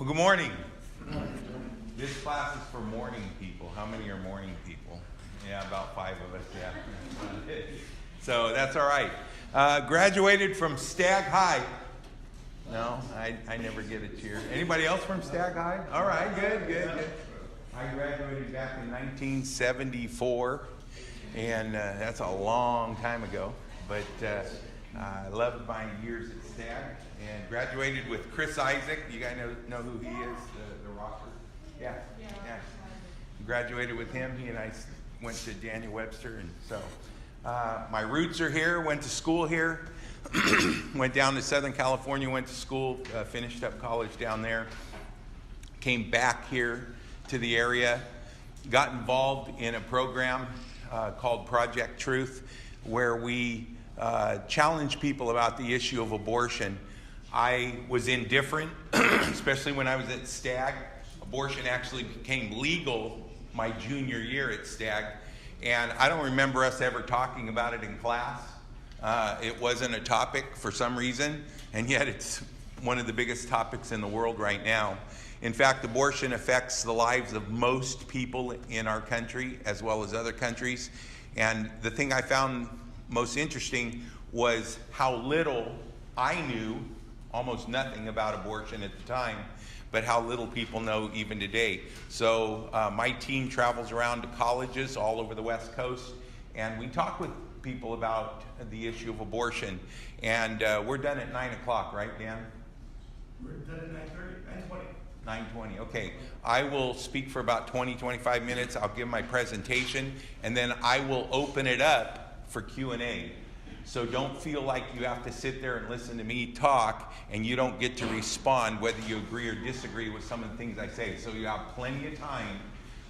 Well, good morning. This class is for morning people. How many are morning people? Yeah, about 5 of us, yeah. So that's all right. Graduated from Stag High. No, I never get a cheer. Anybody else from Stag High? All right, good. I graduated back in 1974, and that's a long time ago. But I loved my years at Stag, and graduated with Chris Isaac. You guys know who he is, the rocker? Yeah. Graduated with him. He and I went to Daniel Webster, and so my roots are here. Went to school here. Went down to Southern California, went to school, finished up college down there. Came back here to the area. Got involved in a program called Project Truth, where we challenge people about the issue of abortion. I was indifferent, especially when I was at Stag. Abortion actually became legal my junior year at Stag, and I don't remember us ever talking about it in class. It wasn't a topic for some reason, and yet it's one of the biggest topics in the world right now. In fact, abortion affects the lives of most people in our country as well as other countries. And the thing I found most interesting was how little I knew, almost nothing about abortion at the time, but how little people know even today. So my team travels around to colleges all over the West Coast, and we talk with people about the issue of abortion. And we're done at 9 o'clock, right, Dan? We're done at 9:30, 9:20, okay. I will speak for about 20-25 minutes. I'll give my presentation, and then I will open it up for Q&A. So don't feel like you have to sit there and listen to me talk and you don't get to respond whether you agree or disagree with some of the things I say. So you have plenty of time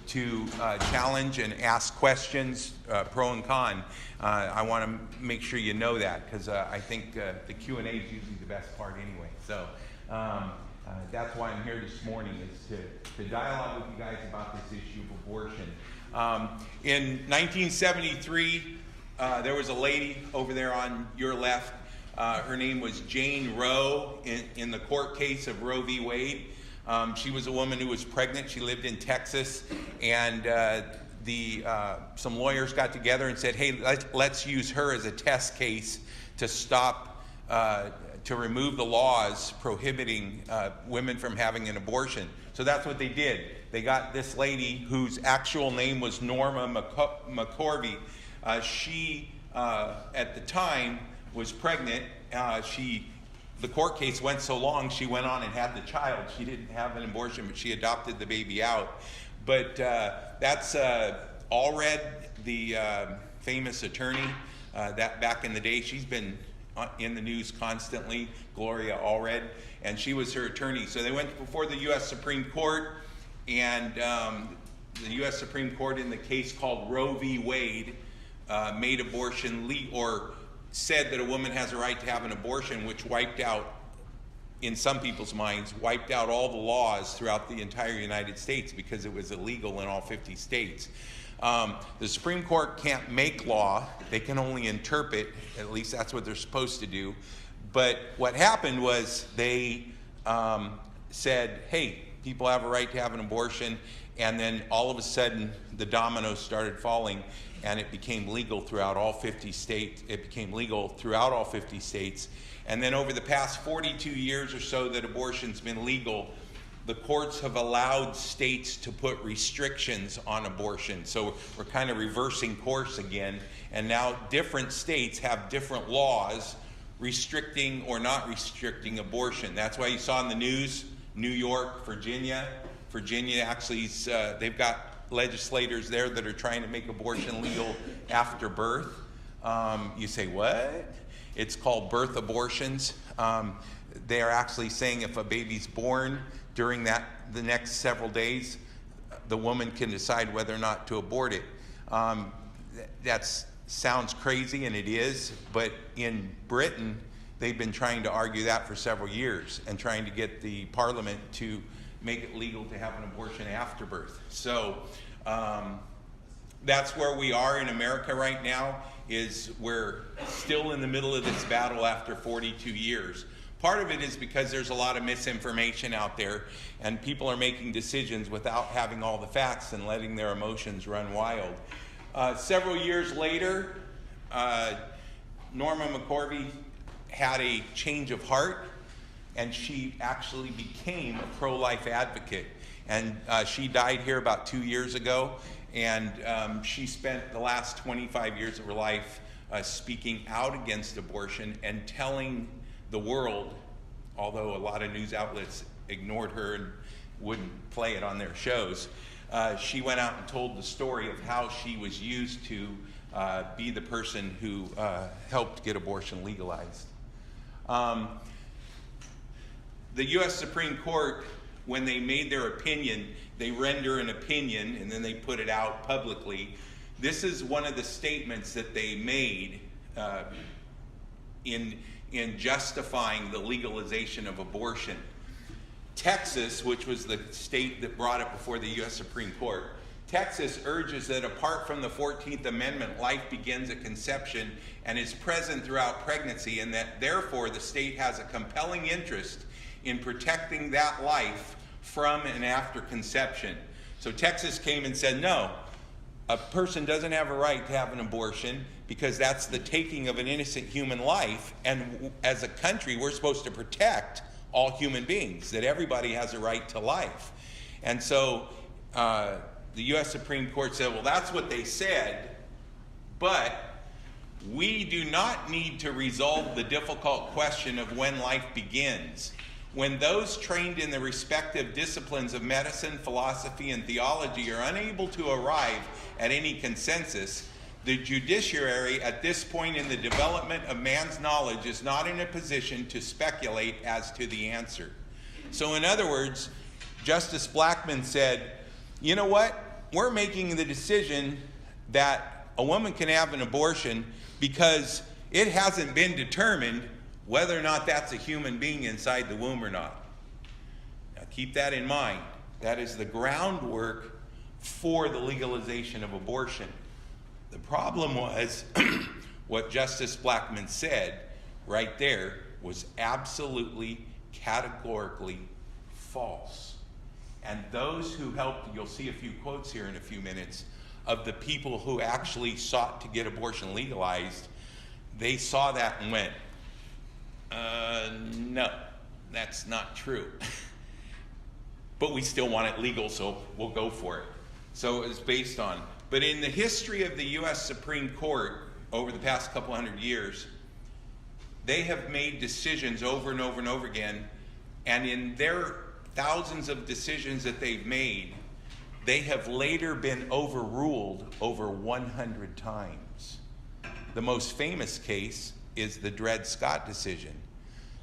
to challenge and ask questions, pro and con. I want to make sure you know that, because I think the Q&A is usually the best part anyway. So that's why I'm here this morning, is to dialogue with you guys about this issue of abortion. In 1973, there was a lady over there on your left. Her name was Jane Roe in the court case of Roe v. Wade. She was a woman who was pregnant. She lived in Texas, and some lawyers got together and said, hey, let's use her as a test case to stop, to remove the laws prohibiting women from having an abortion. So that's what they did. They got this lady whose actual name was Norma McCorvey. She, at the time, was pregnant. The court case went so long, she went on and had the child. She didn't have an abortion, but she adopted the baby out. But that's Allred, the famous attorney that back in the day. She's been in the news constantly, Gloria Allred, and she was her attorney. So they went before the U.S. Supreme Court, and the U.S. Supreme Court, in the case called Roe v. Wade, made abortion legal, or said that a woman has a right to have an abortion, which wiped out, in some people's minds, wiped out all the laws throughout the entire United States because it was illegal in all 50 states. The Supreme Court can't make law, they can only interpret, at least that's what they're supposed to do. But what happened was they said, hey, people have a right to have an abortion, and then all of a sudden the dominoes started falling, and it became legal throughout all 50 states. It became legal throughout all 50 states. And then over the past 42 years or so that abortion's been legal, the courts have allowed states to put restrictions on abortion. So we're kind of reversing course again. And now different states have different laws restricting or not restricting abortion. That's why you saw in the news, New York, Virginia. Virginia actually, they've got legislators there that are trying to make abortion legal after birth. You say, what? It's called birth abortions. They are actually saying if a baby's born during the next several days, the woman can decide whether or not to abort it. That sounds crazy, and it is, but in Britain, they've been trying to argue that for several years and trying to get the parliament to make it legal to have an abortion after birth. So that's where we are in America right now, is we're still in the middle of this battle after 42 years. Part of it is because there's a lot of misinformation out there, and people are making decisions without having all the facts and letting their emotions run wild. Several years later, Norma McCorvey had a change of heart, and she actually became a pro-life advocate. And she died here about 2 years ago, and she spent the last 25 years of her life speaking out against abortion and telling the world, although a lot of news outlets ignored her and wouldn't play it on their shows, she went out and told the story of how she was used to be the person who helped get abortion legalized. The U.S. Supreme Court, when they made their opinion, they render an opinion and then they put it out publicly. This is one of the statements that they made in justifying the legalization of abortion. Texas, which was the state that brought it before the U.S. Supreme Court, Texas urges that apart from the 14th Amendment, life begins at conception and is present throughout pregnancy, and that therefore the state has a compelling interest in protecting that life from and after conception. So Texas came and said, no, a person doesn't have a right to have an abortion because that's the taking of an innocent human life, and as a country we're supposed to protect all human beings, that everybody has a right to life. And so the U.S. Supreme Court said, well, that's what they said, but we do not need to resolve the difficult question of when life begins. When those trained in the respective disciplines of medicine, philosophy, and theology are unable to arrive at any consensus, the judiciary at this point in the development of man's knowledge is not in a position to speculate as to the answer. So in other words, Justice Blackmun said, you know what? We're making the decision that a woman can have an abortion because it hasn't been determined whether or not that's a human being inside the womb or not. Now keep that in mind. That is the groundwork for the legalization of abortion. The problem was what Justice Blackmun said right there was absolutely, categorically false. And those who helped, you'll see a few quotes here in a few minutes, of the people who actually sought to get abortion legalized, they saw that and went, no, that's not true. But we still want it legal, so we'll go for it. So it was based on. But in the history of the U.S. Supreme Court over the past couple hundred years, they have made decisions over and over and over again, and in their thousands of decisions that they've made, they have later been overruled over 100 times. The most famous case is the Dred Scott decision.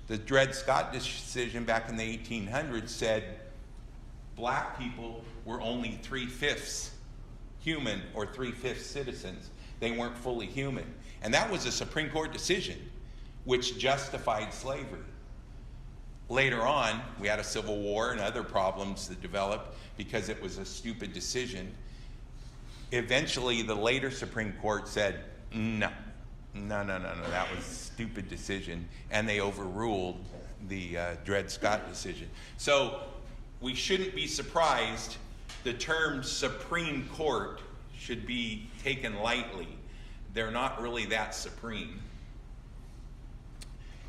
The Dred Scott decision back in the 1800s said black people were only 3/5 human or 3/5 citizens. They weren't fully human. And that was a Supreme Court decision which justified slavery. Later on, we had a civil war and other problems that developed because it was a stupid decision. Eventually, the later Supreme Court said, no, that was a stupid decision, and they overruled the Dred Scott decision. So we shouldn't be surprised. The term Supreme Court should be taken lightly. They're not really that supreme.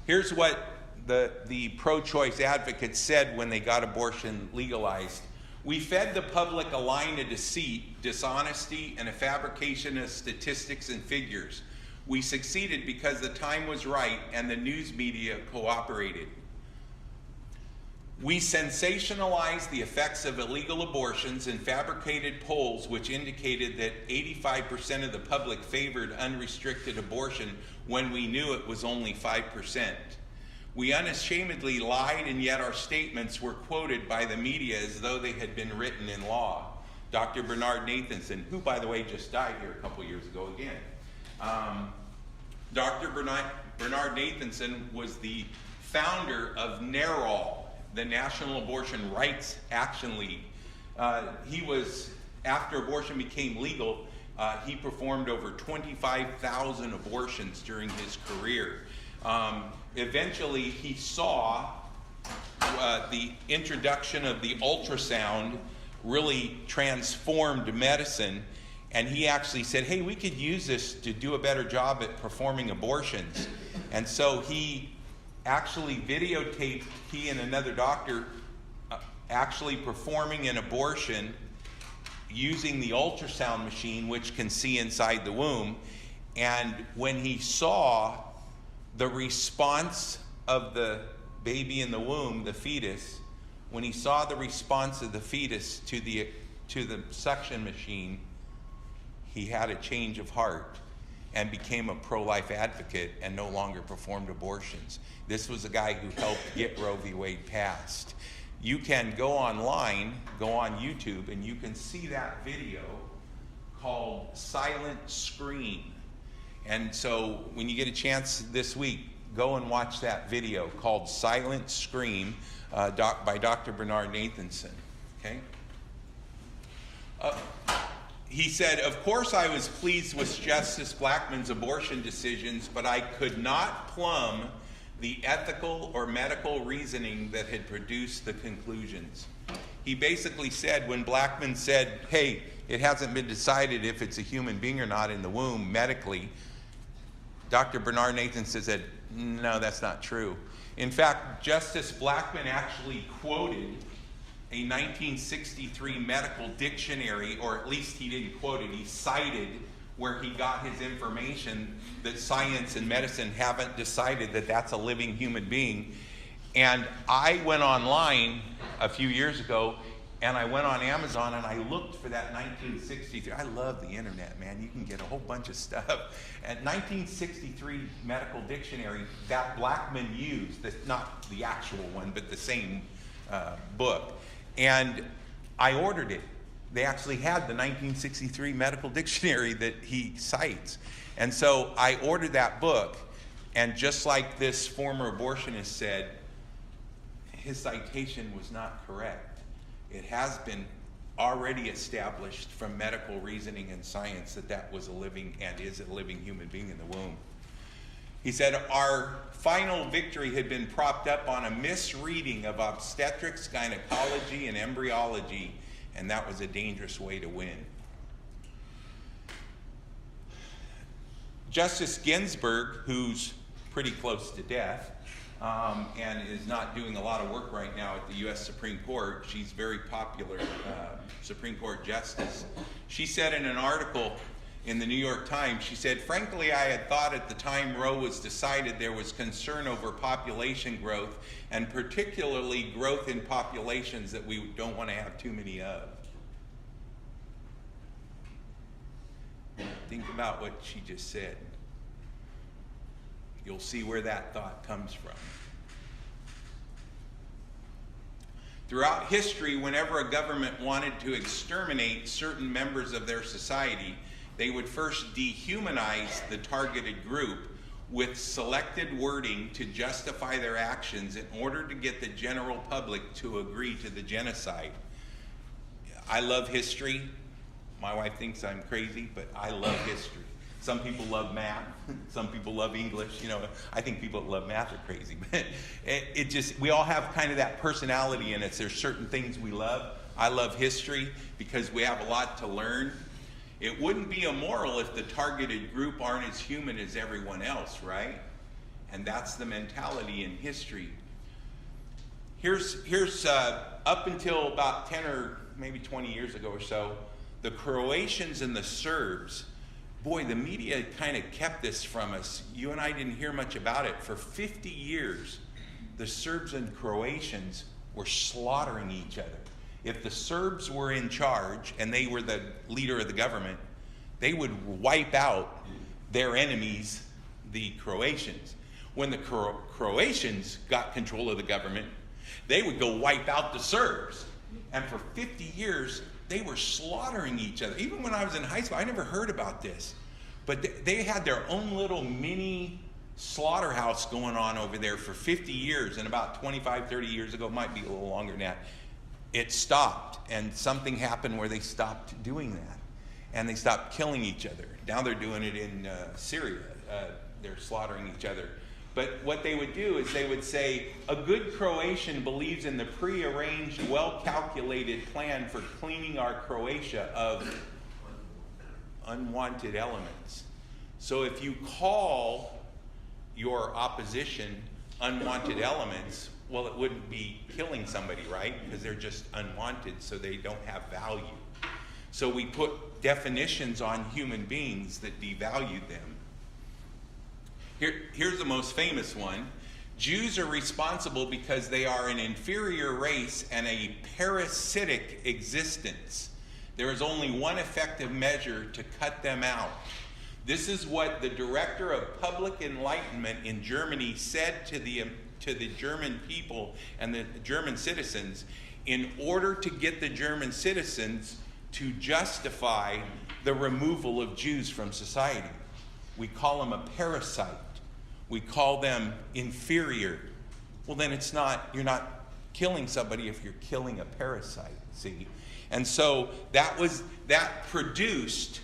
Here's what the pro-choice advocates said when they got abortion legalized. We fed the public a line of deceit, dishonesty, and a fabrication of statistics and figures. We succeeded because the time was right and the news media cooperated. We sensationalized the effects of illegal abortions and fabricated polls which indicated that 85% of the public favored unrestricted abortion when we knew it was only 5%. We unashamedly lied, and yet our statements were quoted by the media as though they had been written in law. Dr. Bernard Nathanson, who, by the way, just died here a couple years ago again. Dr. Bernard Nathanson was the founder of NARAL, the National Abortion Rights Action League. He was, after abortion became legal, he performed over 25,000 abortions during his career. Eventually, he saw the introduction of the ultrasound really transformed medicine, and he actually said, hey, we could use this to do a better job at performing abortions. And so he actually videotaped, he and another doctor actually performing an abortion using the ultrasound machine, which can see inside the womb. And when he saw the response of the baby in the womb, the fetus, when he saw the response of the fetus to the suction machine, he had a change of heart and became a pro-life advocate and no longer performed abortions. This was a guy who helped get Roe v. Wade passed. You can go online, go on YouTube, and you can see that video called Silent Scream. And so when you get a chance this week, go and watch that video called Silent Scream by Dr. Bernard Nathanson. Okay? He said, of course I was pleased with Justice Blackmun's abortion decisions, but I could not plumb the ethical or medical reasoning that had produced the conclusions. He basically said, when Blackmun said, hey, it hasn't been decided if it's a human being or not in the womb medically, Dr. Bernard Nathanson said, no, that's not true. In fact, Justice Blackmun actually quoted a 1963 medical dictionary, or at least he didn't quote it, he cited where he got his information that science and medicine haven't decided that that's a living human being. And I went online a few years ago, and I went on Amazon and I looked for that 1963. I love the internet, man. You can get a whole bunch of stuff. At 1963 medical dictionary that Blackmun used, not the actual one, but the same book. And I ordered it. They actually had the 1963 medical dictionary that he cites. And so I ordered that book, and just like this former abortionist said, his citation was not correct. It has been already established from medical reasoning and science that that was a living and is a living human being in the womb. He said, our final victory had been propped up on a misreading of obstetrics, gynecology, and embryology, and that was a dangerous way to win. Justice Ginsburg, who's pretty close to death, and is not doing a lot of work right now at the U.S. Supreme Court. She's very popular Supreme Court justice. She said in an article in the New York Times, she said, frankly, I had thought at the time Roe was decided there was concern over population growth, and particularly growth in populations that we don't want to have too many of. Think about what she just said. You'll see where that thought comes from. Throughout history, whenever a government wanted to exterminate certain members of their society, they would first dehumanize the targeted group with selected wording to justify their actions in order to get the general public to agree to the genocide. I love history. My wife thinks I'm crazy, but I love history. Some people love math. Some people love English. You know, I think people that love math are crazy. But it just, we all have kind of that personality in us. There's certain things we love. I love history because we have a lot to learn. It wouldn't be immoral if the targeted group aren't as human as everyone else, right? And that's the mentality in history. Here's up until about 10 or maybe 20 years ago or so, the Croatians and the Serbs, boy, the media kind of kept this from us. You and I didn't hear much about it. For 50 years, the Serbs and Croatians were slaughtering each other. If the Serbs were in charge and they were the leader of the government, they would wipe out their enemies, the Croatians. When the Croatians got control of the government, they would go wipe out the Serbs. And for 50 years, they were slaughtering each other. Even when I was in high school, I never heard about this. But they had their own little mini slaughterhouse going on over there for 50 years. And about 25, 30 years ago, it might be a little longer than that, it stopped. And something happened where they stopped doing that. And they stopped killing each other. Now they're doing it in Syria. They're slaughtering each other. But what they would do is they would say, a good Croatian believes in the prearranged, well-calculated plan for cleaning our Croatia of unwanted elements. So if you call your opposition unwanted elements, well, it wouldn't be killing somebody, right? Because they're just unwanted, so they don't have value. So we put definitions on human beings that devalue them. Here's the most famous one. Jews are responsible because they are an inferior race and a parasitic existence. There is only one effective measure to cut them out. This is what the director of public enlightenment in Germany said to the German people and the German citizens in order to get the German citizens to justify the removal of Jews from society. We call them a parasite. We call them inferior. Well, then you're not killing somebody if you're killing a parasite, see? And so that produced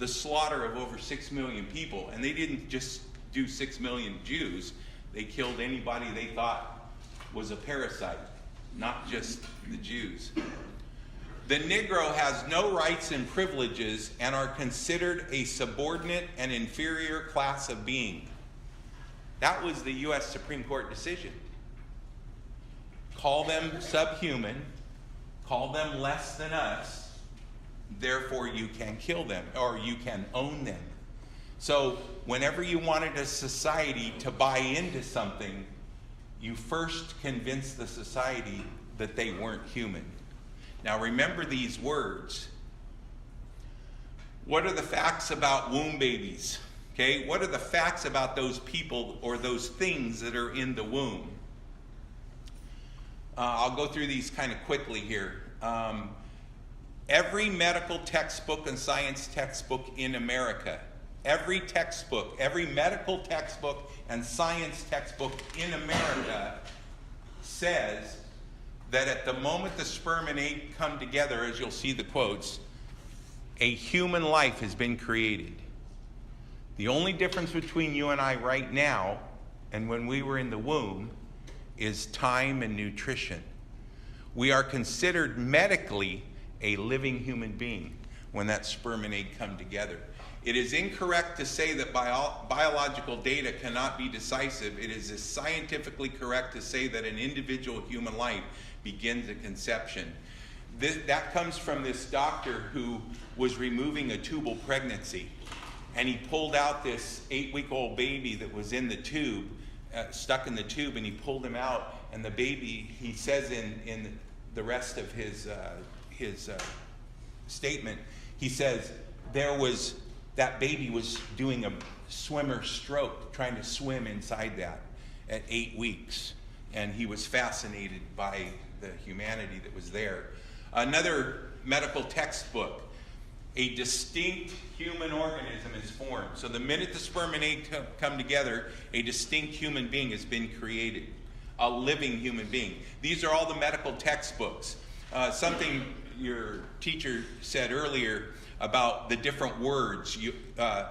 the slaughter of over 6 million people. And they didn't just do 6 million Jews. They killed anybody they thought was a parasite, not just the Jews. The Negro has no rights and privileges and are considered a subordinate and inferior class of being. That was the U.S. Supreme Court decision. Call them subhuman, call them less than us, therefore you can kill them or you can own them. So whenever you wanted a society to buy into something, you first convinced the society that they weren't human. Now remember these words. What are the facts about womb babies? Okay, what are the facts about those people or those things that are in the womb? I'll go through these kind of quickly here. Every medical textbook and science textbook in America, every textbook, every medical textbook and science textbook in America says that at the moment the sperm and egg come together, as you'll see the quotes, a human life has been created. The only difference between you and I right now and when we were in the womb is time and nutrition. We are considered medically a living human being when that sperm and egg come together. It is incorrect to say that biological data cannot be decisive. It is scientifically correct to say that an individual human life begins at conception. That comes from this doctor who was removing a tubal pregnancy. And he pulled out this 8-week-old baby that was in the tube, stuck in the tube, and he pulled him out. And the baby, he says in the rest of his statement, he says, that baby was doing a swimmer stroke, trying to swim inside that at 8 weeks. And he was fascinated by the humanity that was there. Another medical textbook, a distinct human organism is formed. So the minute the sperm and egg come together, a distinct human being has been created, a living human being. These are all the medical textbooks. Something your teacher said earlier about the different words,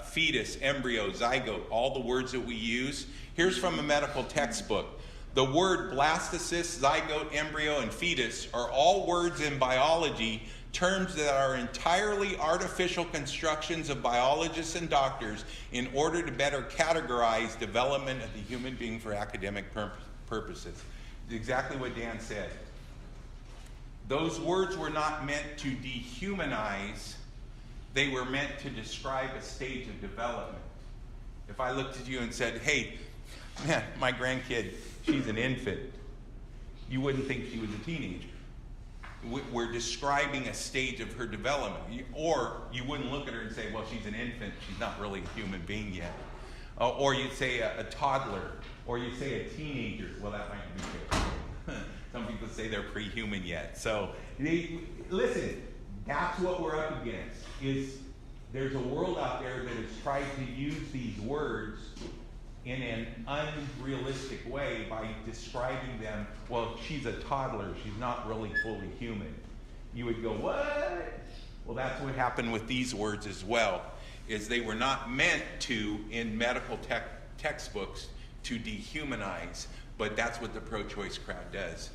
fetus, embryo, zygote, all the words that we use. Here's from a medical textbook. The word blastocyst, zygote, embryo, and fetus are all words in biology, terms that are entirely artificial constructions of biologists and doctors in order to better categorize development of the human being for academic purposes. It's exactly what Dan said. Those words were not meant to dehumanize, they were meant to describe a stage of development. If I looked at you and said, hey, man, my grandkid, she's an infant, you wouldn't think she was a teenager. We're describing a stage of her development. Or you wouldn't look at her and say, well, she's an infant, she's not really a human being yet. Or you'd say a toddler, or you'd say a teenager. Well, that might be good. Some people say they're pre-human yet. So, listen, that's what we're up against. There's a world out there that has tried to use these words in an unrealistic way by describing them, well, she's a toddler, she's not really fully human. You would go, what? Well, that's what happened with these words as well, is they were not meant to, in medical textbooks, to dehumanize, but that's what the pro-choice crowd does.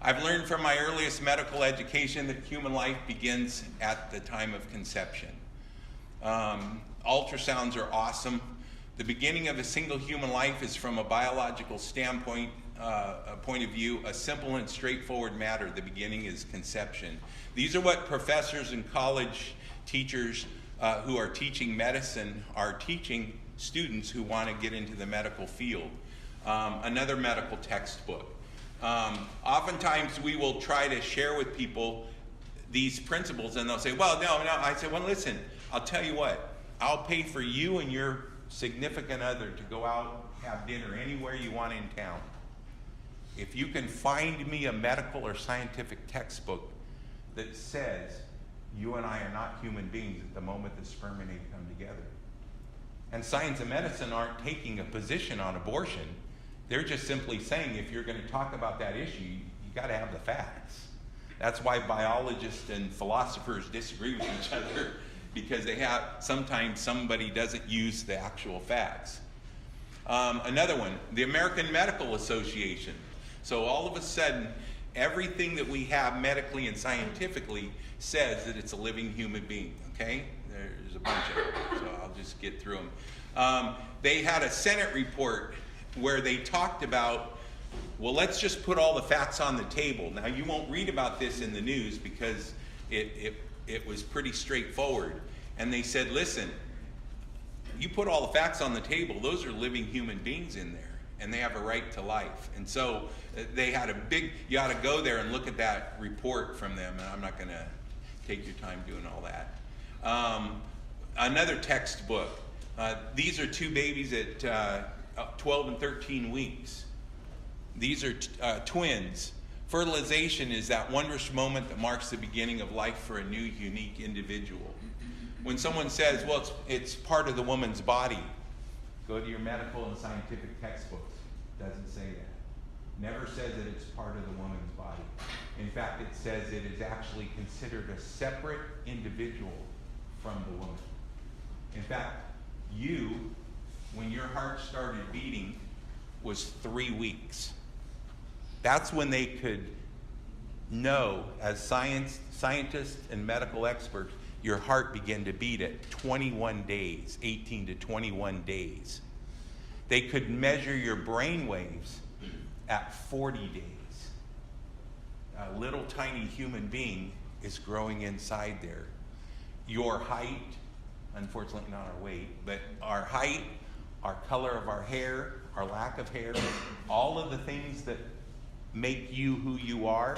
I've learned from my earliest medical education that human life begins at the time of conception. Ultrasounds are awesome. The beginning of a single human life is, from a biological standpoint, point of view, a simple and straightforward matter. The beginning is conception. These are what professors and college teachers who are teaching medicine are teaching students who want to get into the medical field. Another medical textbook. Oftentimes we will try to share with people these principles, and they'll say, well, no. I say, well, listen, I'll tell you what. I'll pay for you and your significant other to go out, have dinner anywhere you want in town. If you can find me a medical or scientific textbook that says you and I are not human beings at the moment the sperm and egg come together. And science and medicine aren't taking a position on abortion. They're just simply saying, if you're going to talk about that issue, you got to have the facts. That's why biologists and philosophers disagree with each other, because sometimes somebody doesn't use the actual facts. Another one, the American Medical Association. So all of a sudden, everything that we have medically and scientifically says that it's a living human being, okay? There's a bunch of them, so I'll just get through them. They had a Senate report where they talked about, well, let's just put all the facts on the table. Now, you won't read about this in the news because it was pretty straightforward. And they said, listen, you put all the facts on the table, those are living human beings in there, and they have a right to life. And so they had you ought to go there and look at that report from them, and I'm not going to take your time doing all that. Another textbook. These are two babies at 12 and 13 weeks. These are twins. Fertilization is that wondrous moment that marks the beginning of life for a new, unique individual. When someone says, well, it's part of the woman's body, go to your medical and scientific textbooks. Doesn't say that. Never says that it's part of the woman's body. In fact, it says it is actually considered a separate individual from the woman. In fact, when your heart started beating, was 3 weeks. That's when they could know, as scientists and medical experts, your heart began to beat at 21 days, 18 to 21 days. They could measure your brain waves at 40 days. A little tiny human being is growing inside there. Your height, unfortunately not our weight, but our height, our color of our hair, our lack of hair, all of the things that make you who you are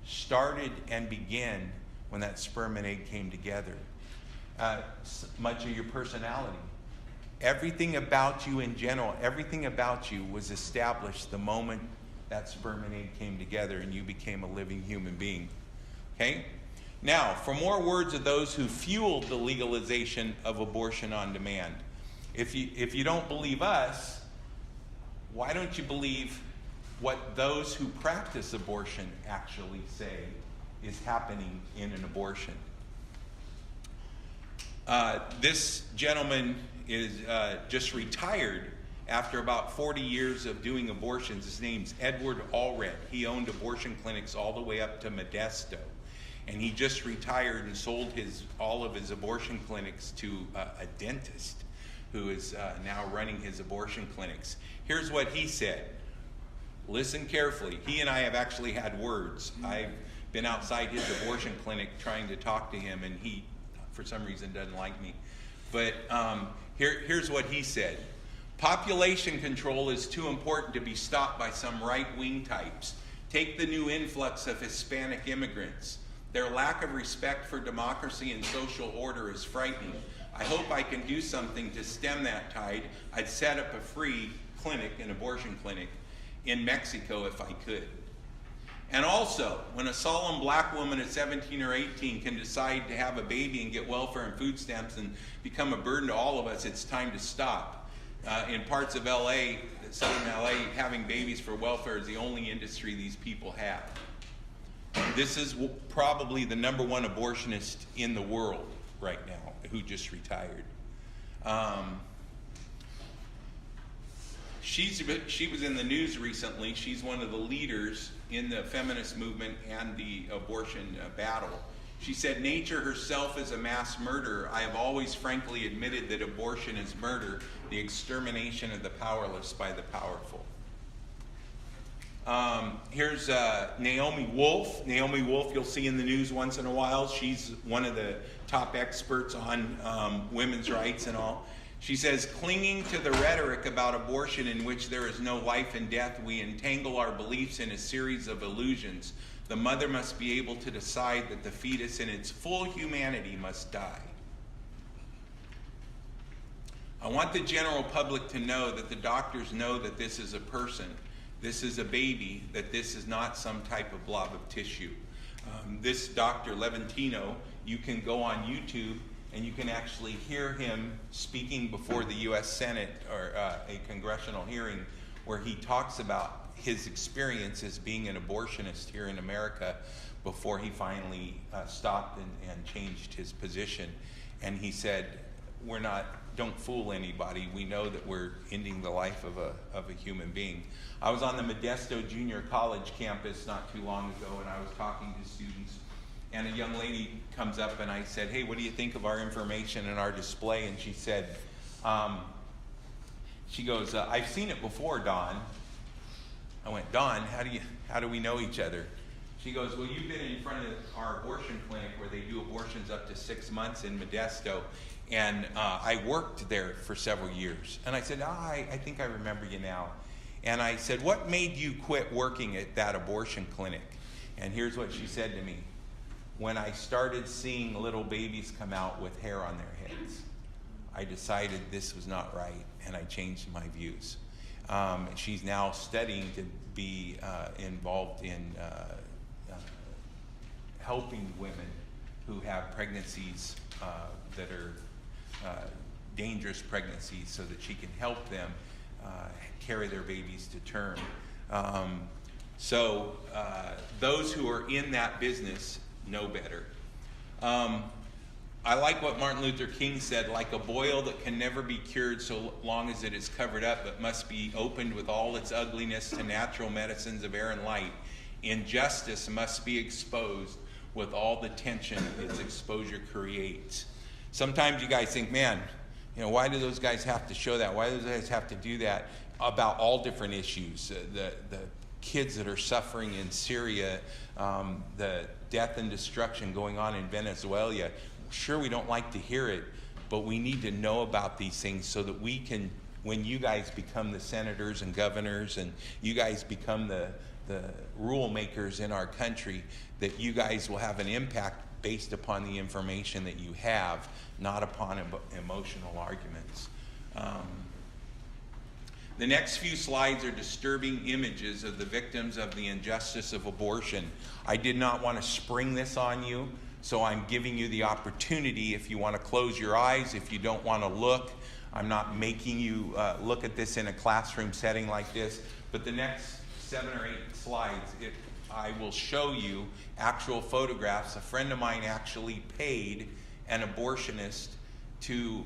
started and began when that sperm and egg came together. Much of your personality, everything about you in general, everything about you was established the moment that sperm and egg came together and you became a living human being. Okay? Now, for more words of those who fueled the legalization of abortion on demand. If you don't believe us, why don't you believe what those who practice abortion actually say is happening in an abortion? This gentleman is just retired after about 40 years of doing abortions. His name's Allred. He owned abortion clinics all the way up to Modesto. And he just retired and sold all of his abortion clinics to a dentist who is now running his abortion clinics. Here's what he said. Listen carefully. He and I have actually had words. I've been outside his abortion clinic trying to talk to him, and he, for some reason, doesn't like me. But here's what he said. Population control is too important to be stopped by some right-wing types. Take the new influx of Hispanic immigrants. Their lack of respect for democracy and social order is frightening. I hope I can do something to stem that tide. I'd set up a free clinic, an abortion clinic, in Mexico if I could. And also, when a solemn black woman at 17 or 18 can decide to have a baby and get welfare and food stamps and become a burden to all of us, it's time to stop. In parts of LA, southern LA, having babies for welfare is the only industry these people have. This is probably the #1 abortionist in the world right now, who just retired. She was in the news recently. She's one of the leaders in the feminist movement and the abortion battle. She said, nature herself is a mass murderer. I have always frankly admitted that abortion is murder, the extermination of the powerless by the powerful. Here's Naomi Wolf. Naomi Wolf, you'll see in the news once in a while. She's one of the top experts on women's rights and all. She says, clinging to the rhetoric about abortion in which there is no life and death, we entangle our beliefs in a series of illusions. The mother must be able to decide that the fetus in its full humanity must die. I want the general public to know that the doctors know that this is a person, this is a baby, that this is not some type of blob of tissue. This Dr. Levantino, you can go on YouTube and you can actually hear him speaking before the U.S. Senate or a congressional hearing where he talks about his experience as being an abortionist here in America before he finally stopped and changed his position. And he said, don't fool anybody. We know that we're ending the life of a human being. I was on the Modesto Junior College campus not too long ago, and I was talking to students, and a young lady comes up and I said, hey, what do you think of our information and our display? And she said, she goes, I've seen it before, Dawn. I went, Dawn, how do we know each other? She goes, well, you've been in front of our abortion clinic where they do abortions up to 6 months in Modesto, and I worked there for several years. And I said, I think I remember you now. And I said, what made you quit working at that abortion clinic? And here's what she said to me. When I started seeing little babies come out with hair on their heads, I decided this was not right, and I changed my views. She's now studying to be involved in helping women who have pregnancies that are dangerous pregnancies so that she can help them carry their babies to term. So those who are in that business know better. I like what Martin Luther King said, like a boil that can never be cured so long as it is covered up, but must be opened with all its ugliness to natural medicines of air and light. Injustice must be exposed with all the tension its exposure creates. Sometimes you guys think, man, why do those guys have to show that? Why do those guys have to do that about all different issues? The kids that are suffering in Syria, the death and destruction going on in Venezuela. Sure, we don't like to hear it, but we need to know about these things so that we can, when you guys become the senators and governors and you guys become the rule makers in our country, that you guys will have an impact based upon the information that you have, not upon emotional arguments. The next few slides are disturbing images of the victims of the injustice of abortion. I did not want to spring this on you, so I'm giving you the opportunity if you want to close your eyes, if you don't want to look. I'm not making you look at this in a classroom setting like this, but the next 7 or 8 slides, I will show you actual photographs. A friend of mine actually paid an abortionist to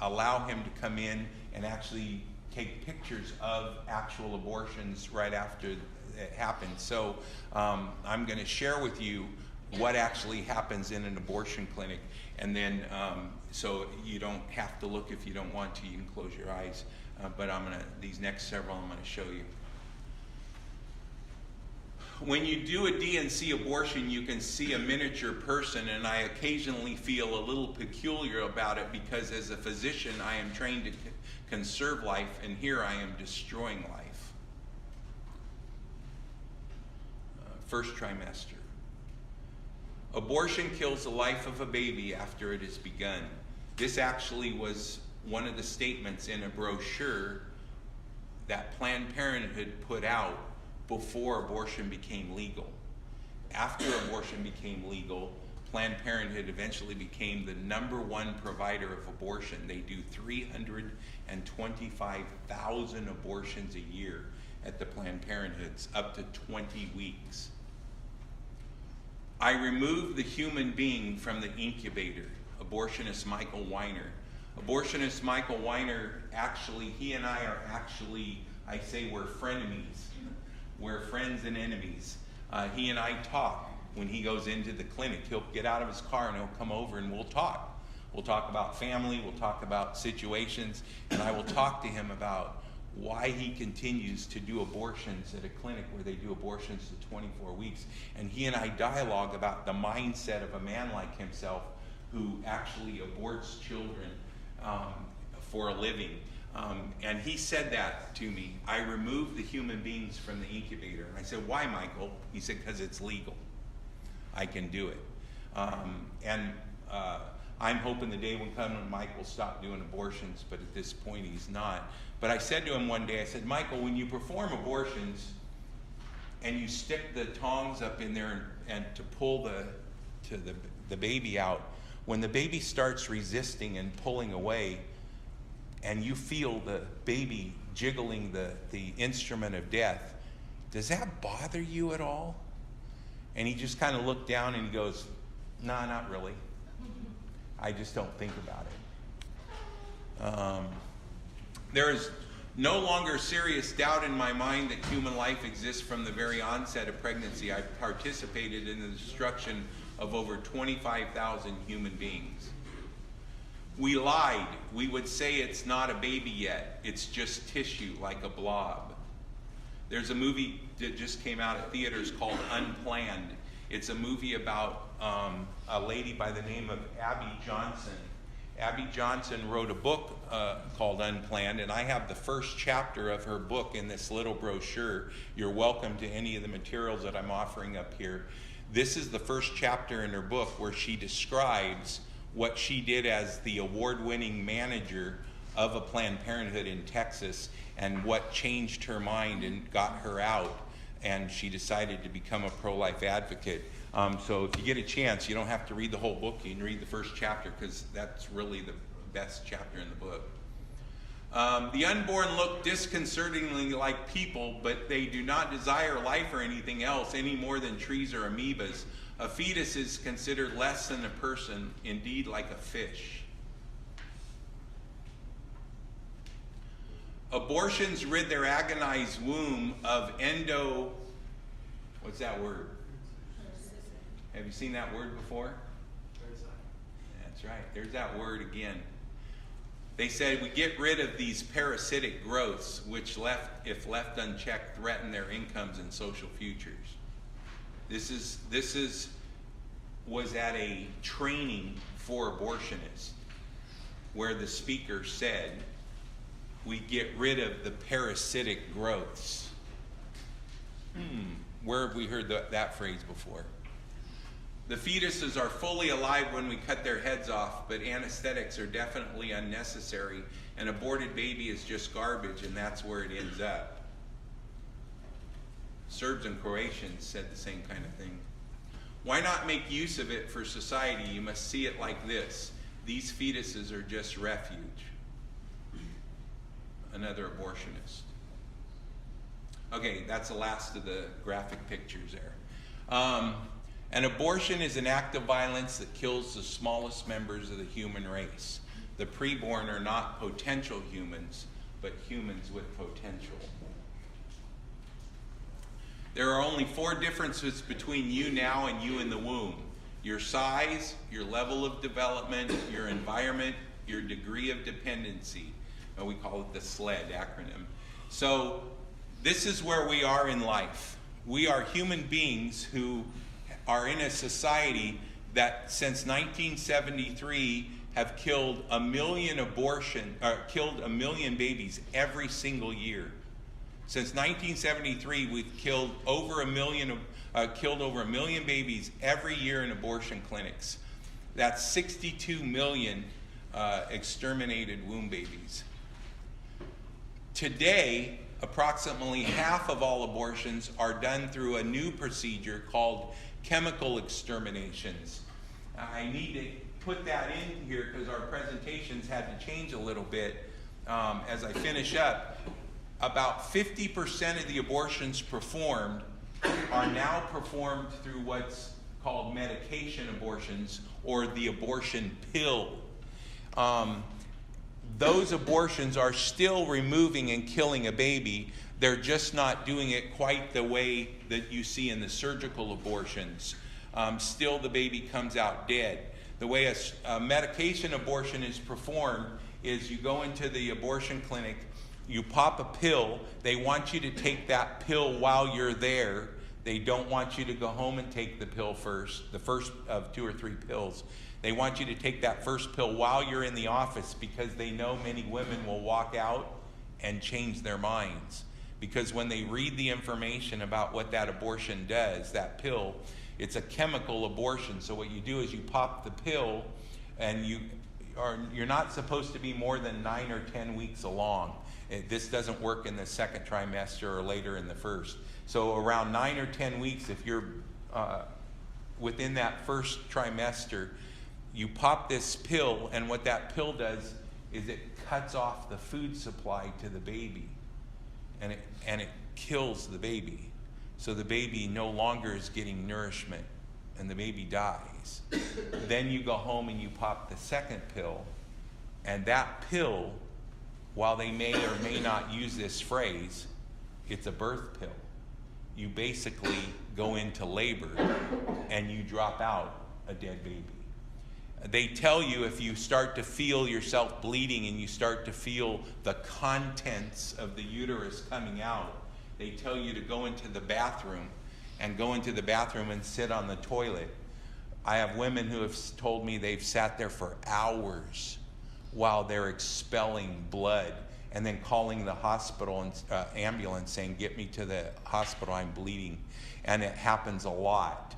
allow him to come in and actually take pictures of actual abortions right after it happened. So I'm going to share with you what actually happens in an abortion clinic, and then so you don't have to look if you don't want to. You can close your eyes, but these next several I'm going to show you. When you do a D&C abortion, you can see a miniature person, and I occasionally feel a little peculiar about it because as a physician, I am trained to conserve life, and here I am destroying life. First trimester. Abortion kills the life of a baby after it has begun. This actually was one of the statements in a brochure that Planned Parenthood put out before abortion became legal. After abortion became legal, Planned Parenthood eventually became the #1 provider of abortion. They do 325,000 abortions a year at the Planned Parenthoods, up to 20 weeks. I removed the human being from the incubator, abortionist Michael Whiner. Abortionist Michael Whiner, actually, he and I are actually, I say we're frenemies. We're friends and enemies. He and I talk when he goes into the clinic. He'll get out of his car and he'll come over and we'll talk. We'll talk about family, we'll talk about situations, and I will talk to him about why he continues to do abortions at a clinic where they do abortions to 24 weeks. And he and I dialogue about the mindset of a man like himself who actually aborts children for a living. And he said that to me. I removed the human beings from the incubator. And I said, why, Michael? He said, because it's legal. I can do it. I'm hoping the day will come when Mike will stop doing abortions, but at this point he's not. But I said to him one day, I said, Michael, when you perform abortions and you stick the tongs up in there and to pull the baby out, when the baby starts resisting and pulling away, and you feel the baby jiggling the instrument of death, does that bother you at all? And he just kind of looked down and he goes, nah, not really. I just don't think about it. There is no longer serious doubt in my mind that human life exists from the very onset of pregnancy. I participated in the destruction of over 25,000 human beings. We lied. We would say it's not a baby yet. It's just tissue, like a blob. There's a movie that just came out at theaters called Unplanned. It's a movie about a lady by the name of Abby Johnson. Abby Johnson wrote a book called Unplanned, and I have the first chapter of her book in this little brochure. You're welcome to any of the materials that I'm offering up here. This is the first chapter in her book where she describes what she did as the award-winning manager of a Planned Parenthood in Texas and what changed her mind and got her out, and she decided to become a pro-life advocate. So if you get a chance, you don't have to read the whole book. You can read the first chapter because that's really the best chapter in the book. The unborn look disconcertingly like people, but they do not desire life or anything else any more than trees or amoebas. A fetus is considered less than a person, indeed like a fish. Abortions rid their agonized womb of what's that word? Have you seen that word before? That's right. There's that word again. They said we get rid of these parasitic growths, which, if left unchecked, threaten their incomes and social futures. This was at a training for abortionists, where the speaker said, we get rid of the parasitic growths. Where have we heard that phrase before? The fetuses are fully alive when we cut their heads off, but anesthetics are definitely unnecessary. An aborted baby is just garbage, and that's where it ends up. Serbs and Croatians said the same kind of thing. Why not make use of it for society? You must see it like this. These fetuses are just refuge. Another abortionist. Okay, that's the last of the graphic pictures there. An abortion is an act of violence that kills the smallest members of the human race. The preborn are not potential humans, but humans with potential. There are only 4 differences between you now and you in the womb. Your size, your level of development, your environment, your degree of dependency. We call it the SLED acronym. So this is where we are in life. We are human beings who are in a society that since 1973 have killed a million babies every single year. Since 1973, we've killed over a million babies every year in abortion clinics. That's 62 million exterminated womb babies. Today, approximately half of all abortions are done through a new procedure called chemical exterminations. I need to put that in here because our presentations had to change a little bit as I finish up. About 50% of the abortions performed are now performed through what's called medication abortions or the abortion pill. those abortions are still removing and killing a baby. They're just not doing it quite the way that you see in the surgical abortions. Still, the baby comes out dead. The way a medication abortion is performed is you go into the abortion clinic, you pop a pill. They want you to take that pill while you're there. They don't want you to go home and take the pill first, the first of 2 or 3 pills. They want you to take that first pill while you're in the office, because they know many women will walk out and change their minds. Because when they read the information about what that abortion does, that pill, it's a chemical abortion. So what you do is you pop the pill, and you're not supposed to be more than 9 or 10 weeks along. This doesn't work in the second trimester or later in the first. So around 9 or 10 weeks, if you're within that first trimester, you pop this pill, and what that pill does is it cuts off the food supply to the baby, and it kills the baby. So the baby no longer is getting nourishment, and the baby dies. Then you go home and you pop the second pill, and that pill, while they may or may not use this phrase, it's a birth pill. You basically go into labor and you drop out a dead baby. They tell you, if you start to feel yourself bleeding and you start to feel the contents of the uterus coming out, they tell you to go into the bathroom and sit on the toilet. I have women who have told me they've sat there for hours while they're expelling blood, and then calling the hospital and ambulance saying, "Get me to the hospital, I'm bleeding." And it happens a lot.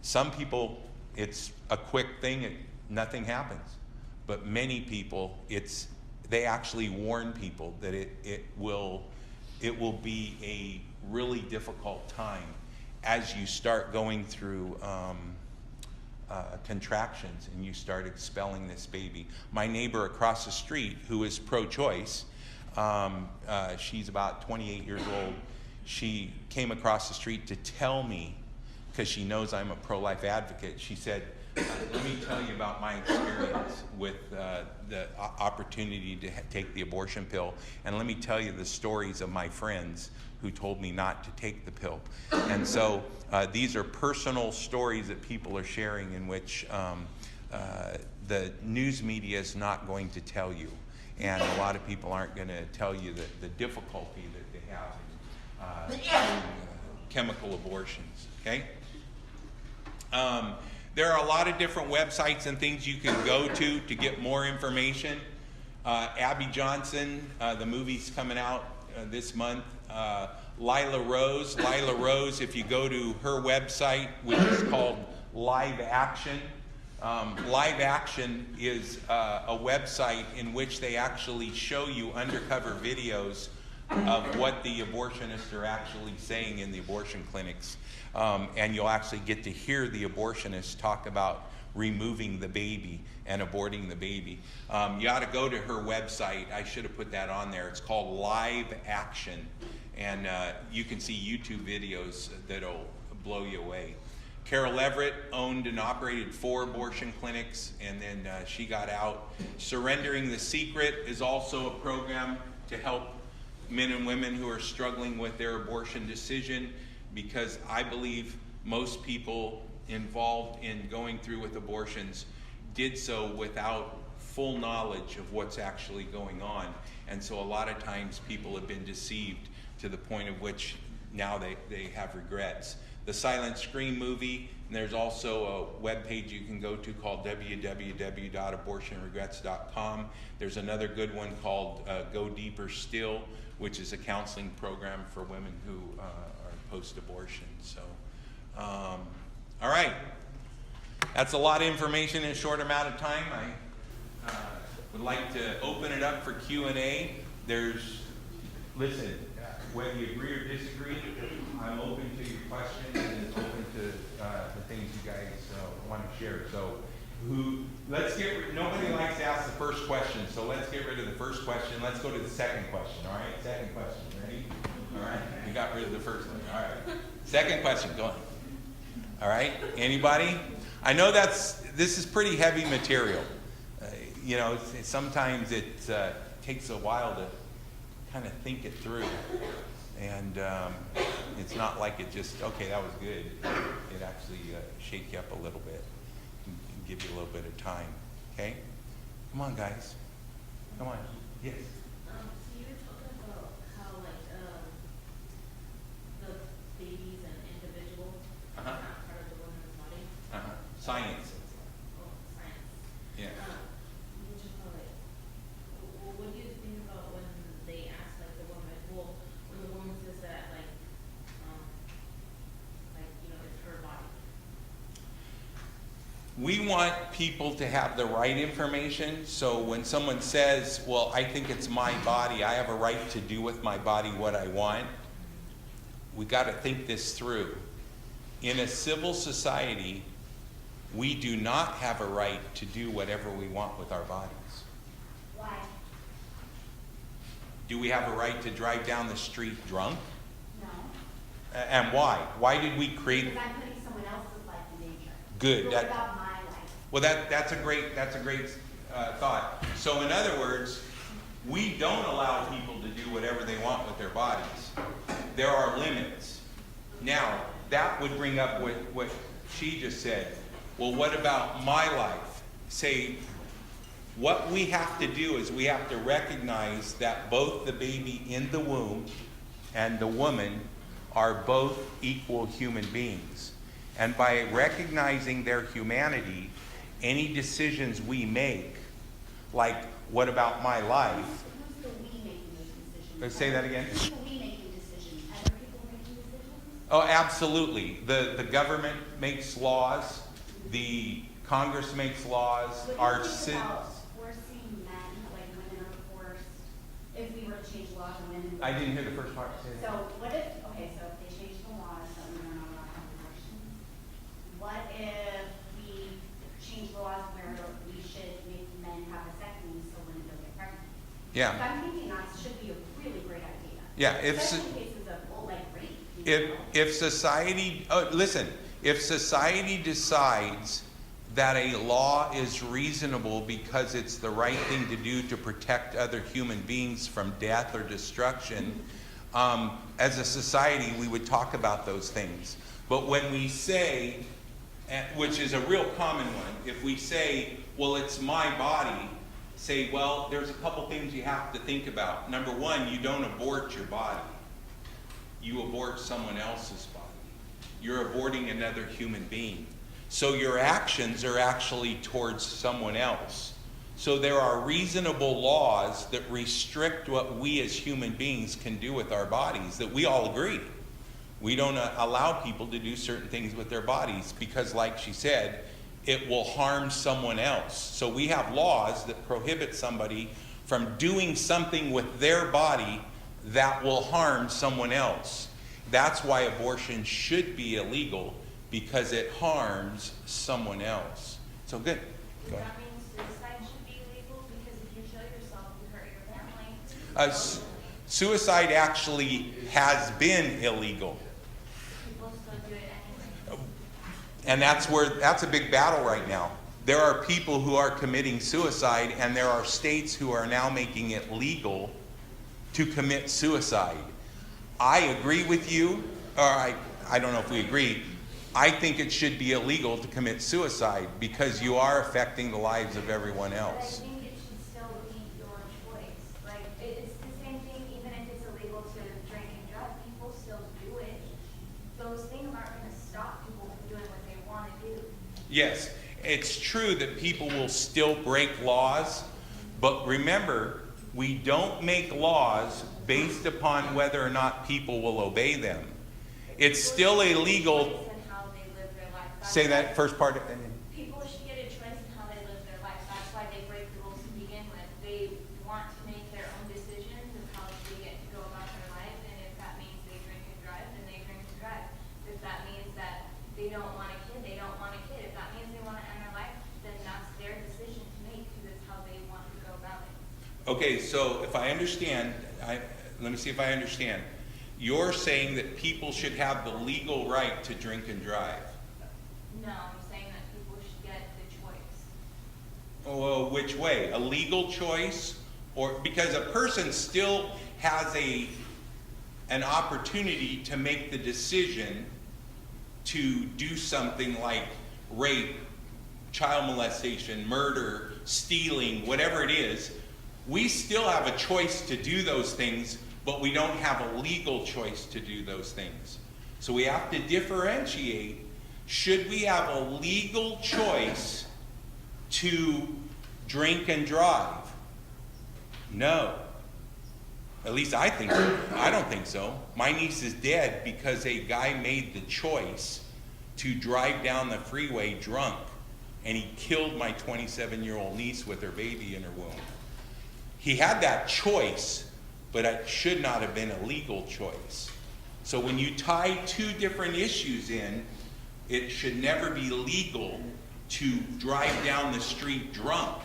Some people, it's a quick thing, nothing happens. But many people, they actually warn people that it will be a really difficult time as you start going through contractions and you start expelling this baby. My neighbor across the street, who is pro-choice, she's about 28 years old. She came across the street to tell me, because she knows I'm a pro-life advocate, she said, "Let me tell you about my experience with the opportunity to take the abortion pill, and let me tell you the stories of my friends who told me not to take the pill." And so these are personal stories that people are sharing, in which the news media is not going to tell you. And a lot of people aren't going to tell you the difficulty that they have in chemical abortions, okay? There are a lot of different websites and things you can go to get more information. Abby Johnson, the movie's coming out this month. Lila Rose, if you go to her website, which is called Live Action. Live Action is a website in which they actually show you undercover videos of what the abortionists are actually saying in the abortion clinics. And you'll actually get to hear the abortionists talk about removing the baby and aborting the baby. You ought to go to her website. I should have put that on there. It's called Live Action. And you can see YouTube videos that'll blow you away. Carol Everett owned and operated 4 abortion clinics, and then she got out. Surrendering the Secret is also a program to help men and women who are struggling with their abortion decision, because I believe most people involved in going through with abortions did so without full knowledge of what's actually going on. And so a lot of times people have been deceived to the point of which now they have regrets. The Silent Scream movie, and there's also a webpage you can go to called www.abortionregrets.com. There's another good one called Go Deeper Still, which is a counseling program for women who are post-abortion. So, all right. That's a lot of information in a short amount of time. I would like to open it up for Q&A. Listen, whether you agree or disagree, I'm open to your questions and it's open to the things you guys want to share. So, nobody likes to ask the first question, so let's get rid of the first question. Let's go to the second question, all right? Second question, ready? All right, you got rid of the first one, all right. Second question, go on. All right, anybody? I know this is pretty heavy material. you know, sometimes it takes a while to kind of think it through. And it's not like it just, okay, that was good. It actually shake you up a little bit and give you a little bit of time. Okay? Come on, guys. Come on. Yes. So you were talking about how the baby's an individual, not part of the woman's body. Science. Oh, science. Yeah. What do you call it? What do you think about when they ask like the woman? Well, when the woman says that like you know, it's her body. We want people to have the right information, so when someone says, well, I think it's my body, I have a right to do with my body what I want, we got to think this through. In a civil society, we do not have a right to do whatever we want with our bodies. Why? Do we have a right to drive down the street drunk? No. And why? Why did we create? Because I'm putting someone else's life in danger. Good. But what about my life? Well, that's a great thought. So in other words, we don't allow people to do whatever they want with their bodies. There are limits. Now, that would bring up what she just said. Well, what about my life? Say, what we have to do is we have to recognize that both the baby in the womb and the woman are both equal human beings. And by recognizing their humanity, any decisions we make, like what about my life? Who's the we making those decisions? Let's say that again. Who's the we making decisions? Other people making decisions? Oh, absolutely. The government makes laws. The Congress makes laws. What Our do you think citizens. about forcing men, like women are forced, if we were to change laws on women? I didn't hear the first part. Say that. So what if, okay, so if they change the laws that women are not allowed to have abortions, what if we change the laws where we should make men have vasectomies so women don't get pregnant? Yeah. So I'm thinking that should be a really great idea. Yeah. Especially in cases of, like rape. you know? If society, listen, if society decides that a law is reasonable because it's the right thing to do to protect other human beings from death or destruction, as a society we would talk about those things. But when we say, which is a real common one, if we say, well, it's my body, say, well, there's a couple things you have to think about. Number one, you don't abort your body. You abort someone else's body. You're aborting another human being. So your actions are actually towards someone else. So there are reasonable laws that restrict what we as human beings can do with our bodies, that we all agree. We don't allow people to do certain things with their bodies because, like she said, it will harm someone else. So we have laws that prohibit somebody from doing something with their body that will harm someone else. That's why abortion should be illegal, because it harms someone else. So good. Does Go ahead. that mean suicide should be illegal? Because if you kill yourself, you hurt your family. Suicide actually has been illegal. People still do it anyway. And that's a big battle right now. There are people who are committing suicide, and there are states who are now making it legal to commit suicide. I agree with you, or I don't know if we agree. I think it should be illegal to commit suicide because you are affecting the lives of everyone But I else. think it should still be your choice. Like, it's the same thing, even if it's illegal to drink and drive, people still do it. Those things aren't going to stop people from doing what they want to do. Yes, it's true that people will still break laws, but remember, we don't make laws based upon whether or not people will obey them. It's still illegal. Choice in how they live their life. That's Say why that first part. People should get a choice in how they live their life. That's why they break the rules to begin with. They want to make their own decisions of how they get to go about their life, and if that means they drink and drive, then they drink and drive. If that means that they don't want a kid, they don't want a kid. If that means they want to end their life, then that's their decision to make because it's how they want to go about it. Okay, so if I understand, let me see if I understand. You're saying that people should have the legal right to drink and drive. No, I'm saying that people should get the choice. Oh, well, But which way? A legal choice? Or because a person still has an opportunity to make the decision to do something like rape, child molestation, murder, stealing, whatever it is. We still have a choice to do those things, but we don't have a legal choice to do those things. So we have to differentiate. Should we have a legal choice to drink and drive? No. At least I think so. I don't think so. My niece is dead because a guy made the choice to drive down the freeway drunk, and he killed my 27-year-old niece with her baby in her womb. He had that choice, but it should not have been a legal choice. So when you tie two different issues in, it should never be legal to drive down the street drunk.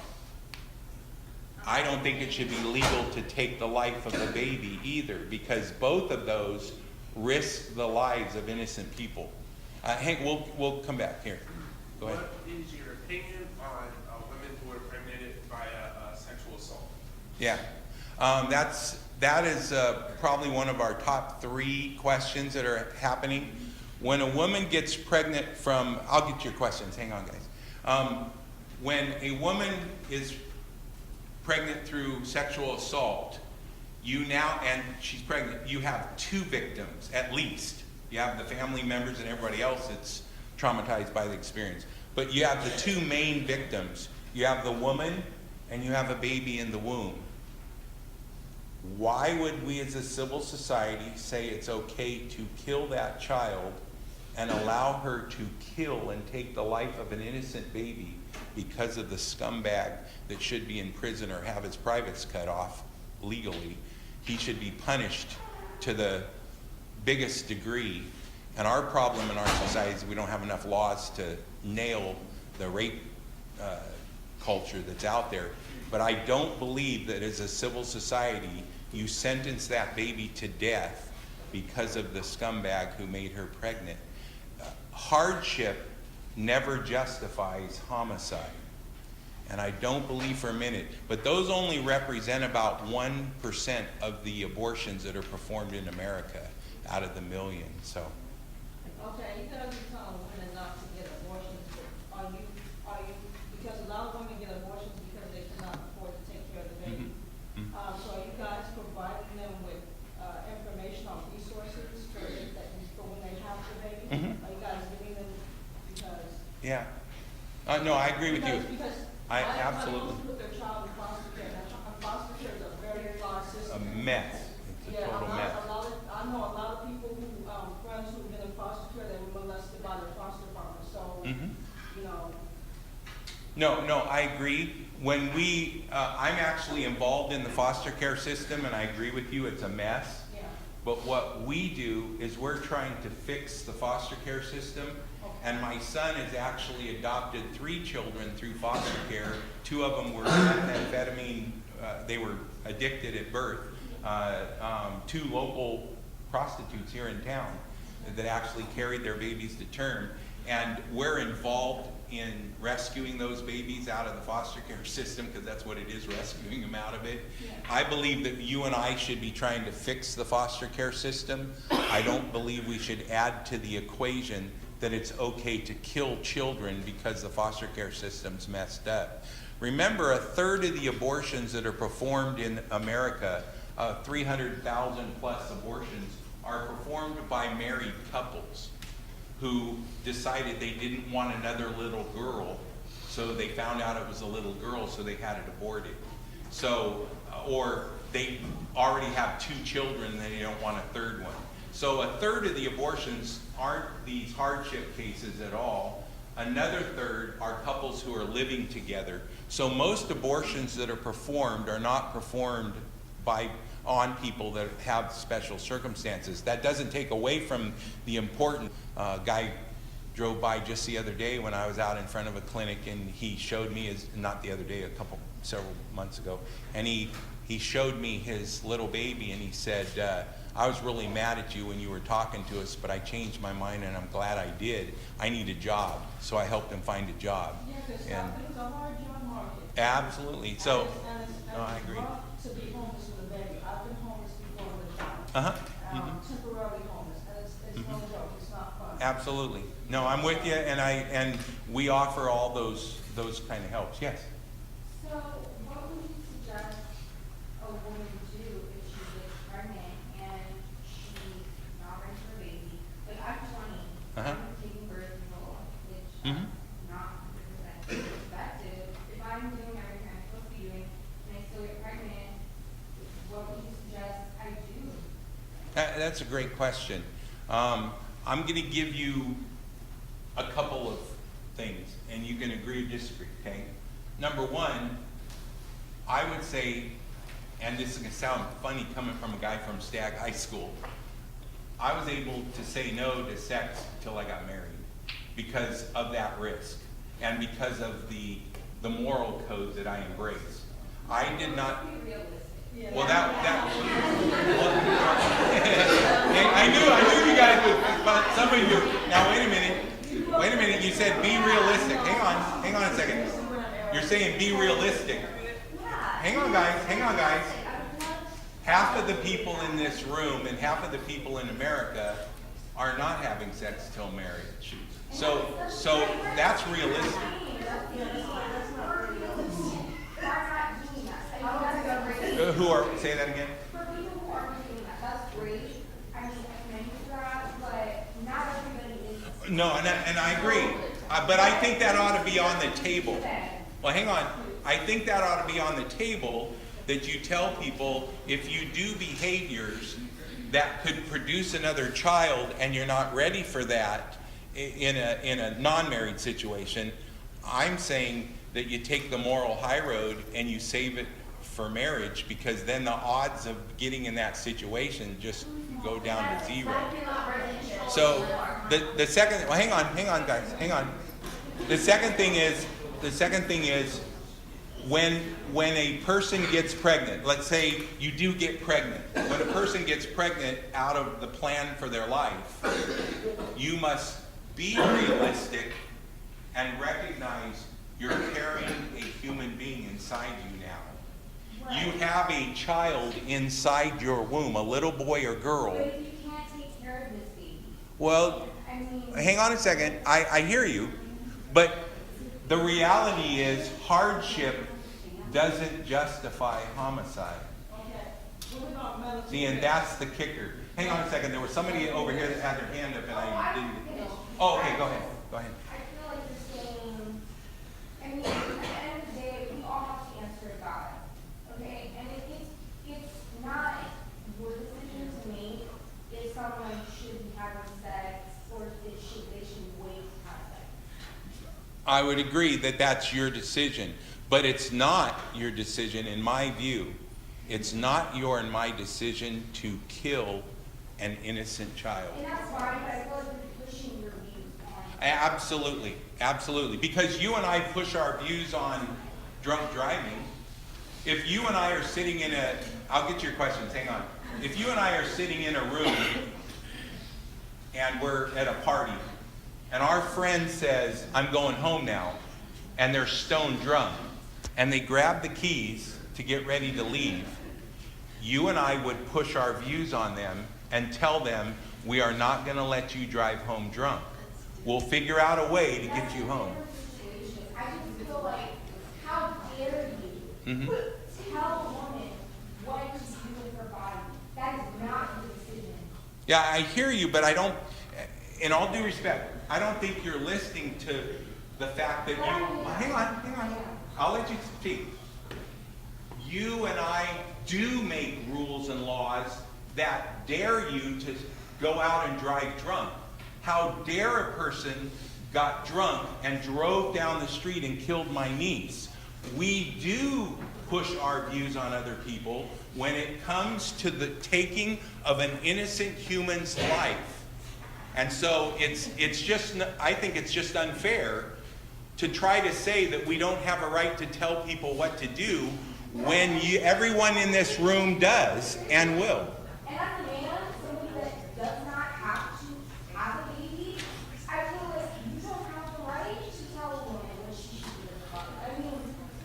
I don't think it should be legal to take the life of a baby either, because both of those risk the lives of innocent people. Hank, we'll come back here. Go ahead. What is your opinion on women who are pregnant by a sexual assault? Yeah, that is probably one of our top 3 questions that are happening. When a woman gets pregnant from, I'll get your questions, hang on guys. When a woman is pregnant through sexual assault, and she's pregnant, you have 2 victims at least. You have the family members and everybody else that's traumatized by the experience. But you have the 2 main victims. You have the woman and you have a baby in the womb. Why would we as a civil society say it's okay to kill that child and allow her to kill and take the life of an innocent baby because of the scumbag that should be in prison or have his privates cut off legally? He should be punished to the biggest degree. And our problem in our society is we don't have enough laws to nail the rape culture that's out there. But I don't believe that as a civil society you sentence that baby to death because of the scumbag who made her pregnant. Hardship never justifies homicide. And I don't believe for a minute, but those only represent about 1% of the abortions that are performed in America out of the million. So. Okay, you guys are telling women not to get abortions, but are you, because a lot of women get abortions because they cannot afford to take care of the baby. So are you guys providing them with information on resources for when they have the baby? Are you guys giving them because? Yeah. No, I agree with you. Because I absolutely. put their child in foster care. Now, foster care is a very large system. A mess. It's a total mess. I know a lot of people who, friends who've been in foster care, they were molested by their foster fathers. So, you know. No, I agree. When I'm actually involved in the foster care system, and I agree with you, it's a mess. Yeah. But what we do is we're trying to fix the foster care system. And my son has actually adopted 3 children through foster care. 2 of them were methamphetamine, they were addicted at birth. 2 local prostitutes here in town that actually carried their babies to term. And we're involved in rescuing those babies out of the foster care system, because that's what it is, rescuing them out of it. Yeah. I believe that you and I should be trying to fix the foster care system. I don't believe we should add to the equation that it's okay to kill children because the foster care system's messed up. Remember, 1/3 of the abortions that are performed in America, 300,000 plus abortions, are performed by married couples who decided they didn't want another little girl, so they found out it was a little girl, so they had it aborted. So, or they already have 2 children and they don't want a 3rd one. So 1/3 of the abortions aren't these hardship cases at all. Another 1/3 are couples who are living together. So most abortions that are performed are not performed on people that have special circumstances. That doesn't take away from the important guy drove by just the other day when I was out in front of a clinic, and he showed me not the other day, several months ago, and he showed me his little baby, and he said, I was really mad at you when you were talking to us, but I changed my mind and I'm glad I did. I need a job. So I helped him find a job. Yes, it's And a hard job market. absolutely. So, And no, I agree. rough to be homeless with a baby. I've been homeless before with a child. Uh-huh. Temporarily homeless, and it's no joke, it's not fun. Absolutely. No, I'm with you, and we offer all those kind of helps. Yes. So what would you suggest a woman do if she gets pregnant and she's not ready for a baby? Like I'm 20, Uh-huh. I'm taking birth control, which Mhm. not 100% effective. If I'm doing everything I'm supposed to be doing and I still get pregnant, what would you suggest I do? That's a great question. I'm going to give you a couple of things, and you can agree or disagree, okay? Number one, I would say, and this is going to sound funny coming from a guy from Stagg High School, I was able to say no to sex until I got married because of that risk and because of the moral code that I embrace. I did not. Well, I knew you guys would, but some of you, now wait a minute, you said be realistic. Hang on a second. You're saying be realistic. Hang on guys. Half of the people in this room and half of the people in America are not having sex till marriage. So that's realistic. Who are, say that again? For people who are doing that, that's great. I mean, I commend you for that, but not everybody is. No, and I agree. But I think that ought to be on the table. Well, hang on. I think that ought to be on the table, that you tell people if you do behaviors that could produce another child and you're not ready for that in a non-married situation, I'm saying that you take the moral high road and you save it for marriage, because then the odds of getting in that situation just go down to zero. So the second, well, hang on guys, hang on. The second thing is when a person gets pregnant, let's say you do get pregnant, when a person gets pregnant out of the plan for their life, you must be realistic and recognize you're carrying a human being inside you now. You have a child inside your womb, a little boy or girl. But if you can't take care of this baby, Well, I mean. hang on a second. I hear you. But the reality is hardship doesn't justify homicide. Okay. What about medical? See, and that's the kicker. Hang on a second. There was somebody over here that had their hand up and I didn't. Oh, okay, go ahead. I feel like you're saying, I mean, at the end of the day, we all have to answer to God, okay? And it's not your decision to make if someone should be having sex or if they should wait to have sex. I would agree that that's your decision, but it's not your decision, in my view. It's not your and my decision to kill an innocent child. And that's fine, but I feel like you're pushing your views on. Absolutely. Because you and I push our views on drunk driving. If you and I are sitting in I'll get to your questions, hang on. If you and I are sitting in a room and we're at a party and our friend says, I'm going home now, and they're stone drunk, and they grab the keys to get ready to leave, you and I would push our views on them and tell them, we are not going to let you drive home drunk. We'll figure out a way to get you home. I just feel like, how dare you tell a woman what to do with her body? That is not your decision. Yeah, I hear you, but I don't, in all due respect, I don't think you're listening to the fact that hang on. I'll let you speak. You and I do make rules and laws that dare you to go out and drive drunk. How dare a person got drunk and drove down the street and killed my niece? We do push our views on other people when it comes to the taking of an innocent human's life. And so it's just, I think it's just unfair to try to say that we don't have a right to tell people what to do when everyone in this room does and will. And as a man,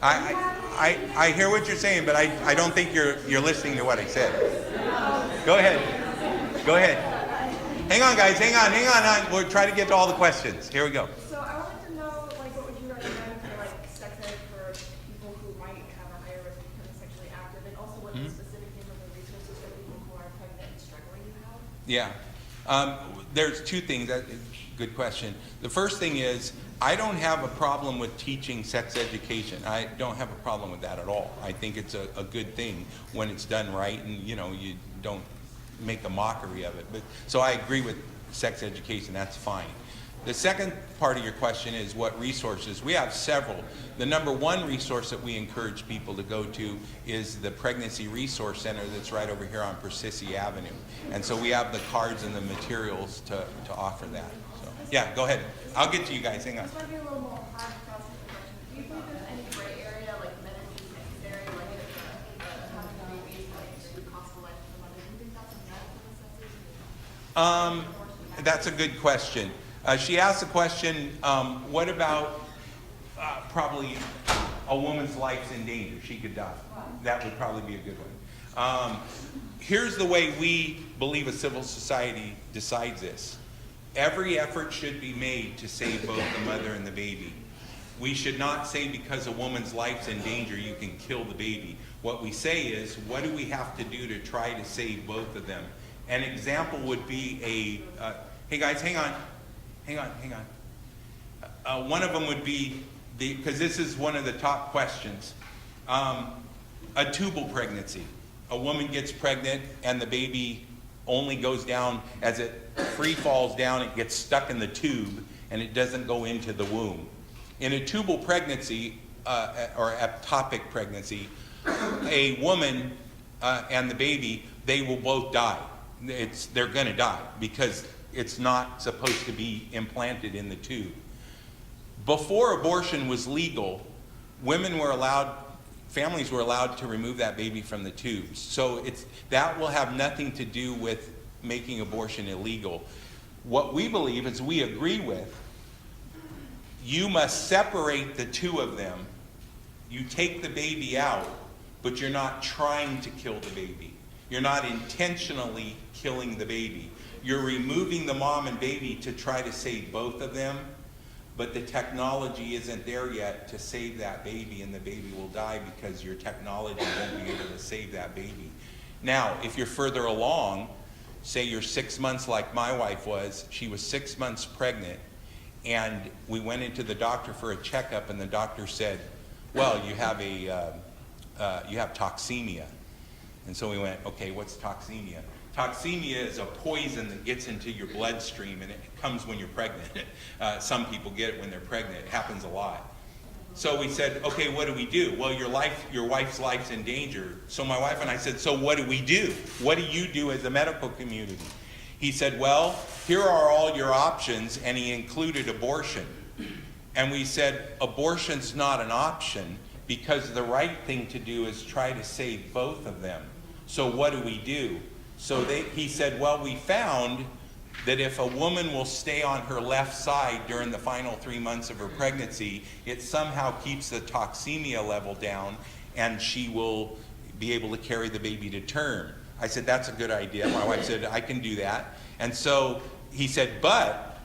I hear what you're saying, but I don't think you're listening to what I said. Go ahead. Go ahead. Hang on, guys. Hang on. We'll try to get to all the questions. Here we go. So I wanted to know, like, what would you recommend for, like, sex ed for people who might have a higher risk of becoming sexually active, and also what the specific names of the resources for people who are pregnant and struggling have? Yeah. There's two things. Good question. The first thing is, I don't have a problem with teaching sex education. I don't have a problem with that at all. I think it's a good thing when it's done right, and you don't make a mockery of it. But so I agree with sex education. That's fine. The second part of your question is what resources. We have several. The number one resource that we encourage people to go to is the Pregnancy Resource Center that's right over here on Persissi Avenue. And so we have the cards and the materials to offer that. So, yeah, go ahead. I'll get to you guys. Hang on. This might be a little more hard to process the question. Do you think there's any gray area, like medically necessary, like having babies, like to cost the life of the mother? Do you think that's a medical necessity? That's a good question. She asked the question, what about probably a woman's life's in danger? She could die. That would probably be a good one. Here's the way we believe a civil society decides this. Every effort should be made to save both the mother and the baby. We should not say because a woman's life's in danger, you can kill the baby. What we say is, what do we have to do to try to save both of them? An example would be hey guys, hang on. One of them would be, because this is one of the top questions, a tubal pregnancy. A woman gets pregnant and the baby only goes down, as it free falls down, it gets stuck in the tube and it doesn't go into the womb. In a tubal pregnancy, or ectopic pregnancy, a woman and the baby, they will both die. They're gonna die because it's not supposed to be implanted in the tube. Before abortion was legal, families were allowed to remove that baby from the tubes. So that will have nothing to do with making abortion illegal. What we believe is, we agree with, you must separate the two of them. You take the baby out, but you're not trying to kill the baby. You're not intentionally killing the baby. You're removing the mom and baby to try to save both of them, but the technology isn't there yet to save that baby, and the baby will die because your technology won't be able to save that baby. Now, if you're further along, say you're 6 months like my wife was, she was 6 months pregnant, and we went into the doctor for a checkup, and the doctor said, well, you have toxemia. And so we went, okay, what's toxemia? Toxemia is a poison that gets into your bloodstream, and it comes when you're pregnant. Some people get it when they're pregnant. It happens a lot. So we said, okay, what do we do? Well, your wife's life's in danger. So my wife and I said, so what do we do? What do you do as a medical community? He said, well, here are all your options, and he included abortion. And we said, abortion's not an option, because the right thing to do is try to save both of them. So what do we do? So he said, well, we found that if a woman will stay on her left side during the final 3 months of her pregnancy, it somehow keeps the toxemia level down, and she will be able to carry the baby to term. I said, that's a good idea. My wife said, I can do that. And so he said, but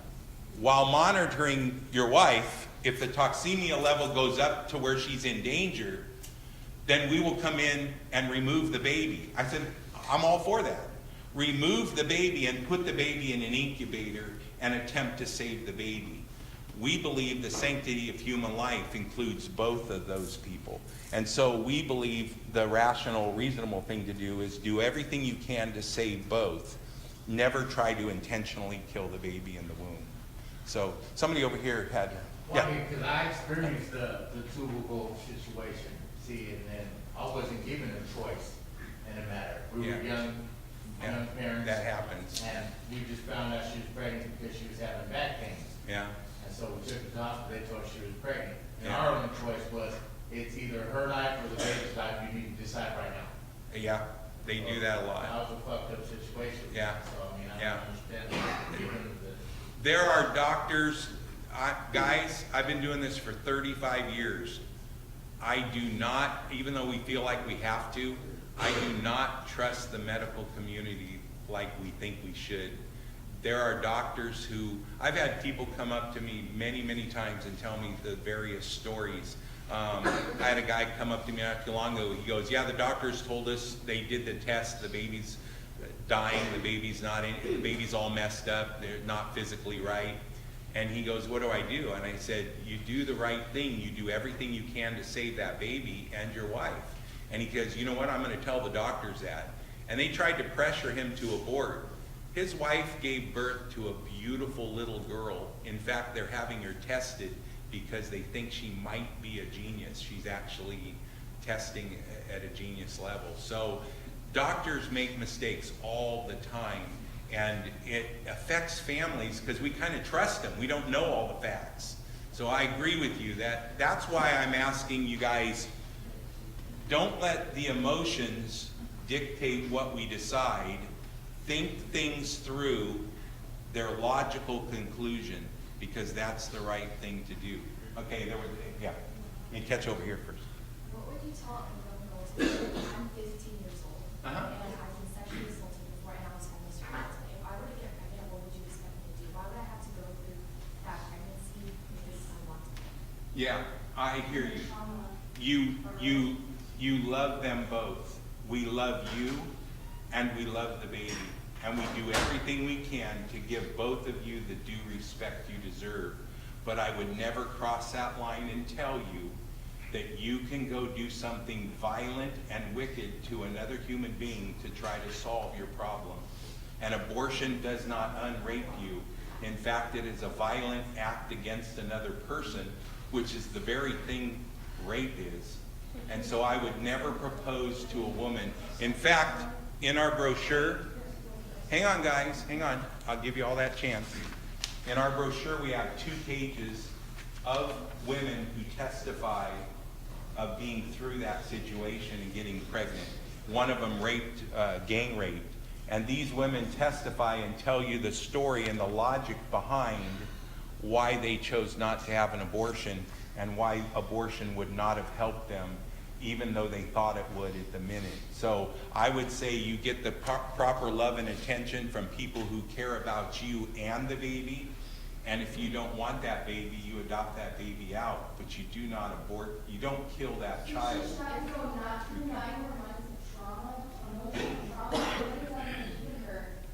while monitoring your wife, if the toxemia level goes up to where she's in danger, then we will come in and remove the baby. I said, I'm all for that. Remove the baby and put the baby in an incubator and attempt to save the baby. We believe the sanctity of human life includes both of those people. And so we believe the rational, reasonable thing to do is do everything you can to save both. Never try to intentionally kill the baby in the womb. So somebody over here had, well, yeah. Because I experienced the tubal situation, see, and then I wasn't given a choice in the matter. We were young parents. That happens. And we just found out she was pregnant because she was having back pain. Yeah. And so we took her to the hospital, they told her she was pregnant. And our only choice was, it's either her life or the baby's life, you need to decide right now. Yeah, they do that a lot. That was a fucked up situation. Yeah. So, I mean, I don't understand. There are doctors, guys, I've been doing this for 35 years. I do not, even though we feel like we have to, I do not trust the medical community like we think we should. There are doctors who, I've had people come up to me many, many times and tell me the various stories. I had a guy come up to me not too long ago. He goes, yeah, the doctors told us they did the test, the baby's dying, the baby's the baby's all messed up, they're not physically right. And he goes, what do I do? And I said, you do the right thing. You do everything you can to save that baby and your wife. And he goes, you know what, I'm going to tell the doctors that. And they tried to pressure him to abort. His wife gave birth to a beautiful little girl. In fact, they're having her tested because they think she might be a genius. She's actually testing at a genius level. So doctors make mistakes all the time, and it affects families because we kind of trust them. We don't know all the facts. So I agree with you that's why I'm asking you guys, don't let the emotions dictate what we decide. Think things through their logical conclusion, because that's the right thing to do. Okay, yeah. You catch over here first. What would you tell a criminal? I'm 15 years old, and I've been sexually assaulted before, and I was homeless for a time. If I were to get pregnant, what would you expect me to do? Why would I have to go through that pregnancy because I want to? Yeah, I hear you. You love them both. We love you, and we love the baby. And we do everything we can to give both of you the due respect you deserve. But I would never cross that line and tell you that you can go do something violent and wicked to another human being to try to solve your problem. An abortion does not unrape you. In fact, it is a violent act against another person, which is the very thing rape is. And so I would never propose to a woman. In fact, in our brochure, hang on guys, hang on, I'll give you all that chance. In our brochure we have 2 pages of women who testify of being through that situation and getting pregnant. One of them raped, gang raped. And these women testify and tell you the story and the logic behind why they chose not to have an abortion and why abortion would not have helped them, even though they thought it would at the minute. So I would say you get the proper love and attention from people who care about you and the baby. And if you don't want that baby, you adopt that baby out. But you do not abort, you don't kill that child.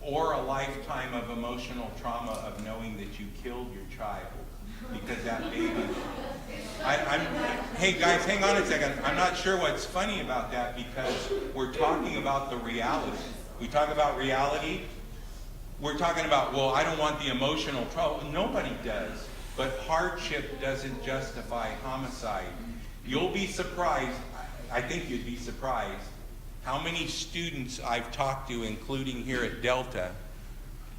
Or a lifetime of emotional trauma of knowing that you killed your child. Because that baby, hey guys, hang on a second. I'm not sure what's funny about that, because we're talking about the reality. We talk about reality. We're talking about, well, I don't want the emotional trauma. Nobody does. But hardship doesn't justify homicide. You'll be surprised, I think you'd be surprised, how many students I've talked to, including here at Delta,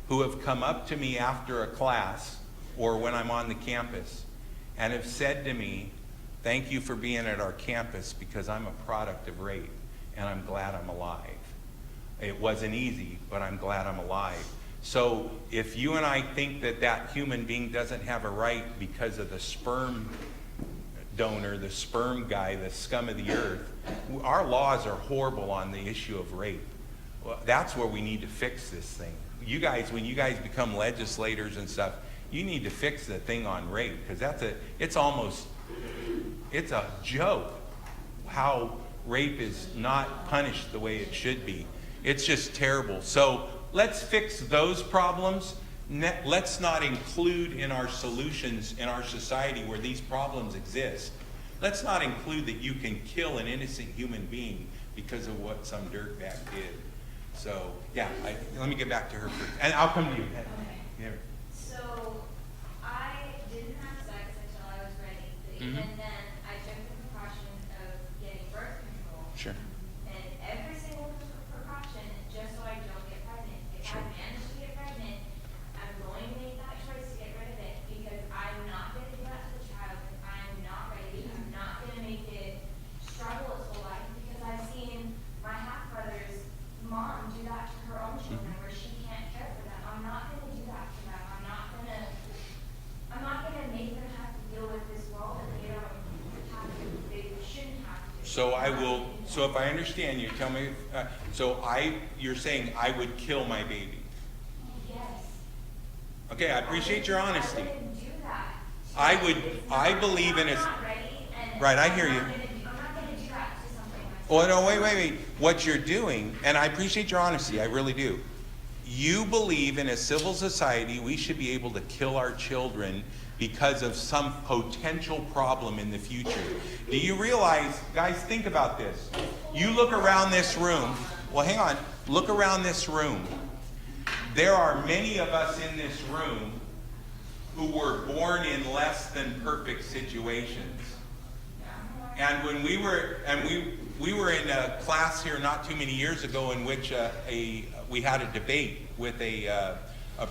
who have come up to me after a class or when I'm on the campus and have said to me, thank you for being at our campus because I'm a product of rape and I'm glad I'm alive. It wasn't easy, but I'm glad I'm alive. So if you and I think that that human being doesn't have a right because of the sperm donor, the sperm guy, the scum of the earth, our laws are horrible on the issue of rape. Well, that's where we need to fix this thing. You guys, when you guys become legislators and stuff, you need to fix the thing on rape, because it's a joke how rape is not punished the way it should be. It's just terrible. So let's fix those problems. Let's not include in our solutions in our society where these problems exist. Let's not include that you can kill an innocent human being because of what some dirtbag did. So yeah, let me get back to her first, and I'll come to you. Okay. Yeah. So I didn't have sex until I was ready, but even then I took the precaution of getting birth control. Sure. And every single precaution just so I don't get pregnant. If I manage to get pregnant, I'm going to make that choice to get rid of it, because I'm not going to do that to the child if I'm not ready. I'm not going to make it struggle its whole life, because I've seen my half-brother's mom do that to her own children where she can't care for them. I'm not going to do that to them. I'm not going to So I will, so if I understand you, tell me, you're saying I would kill my baby? Yes. Okay, I appreciate your honesty. I wouldn't do that. I believe in I'm it. not ready, and Right, I hear you. I'm not gonna do that to something like that. Well, no, wait. What you're doing, and I appreciate your honesty, I really do. You believe in a civil society we should be able to kill our children because of some potential problem in the future. Do you realize, guys, think about this. You look around this room. Well, hang on. Look around this room. There are many of us in this room who were born in less than perfect situations. And when we were in a class here not too many years ago in which we had a debate with a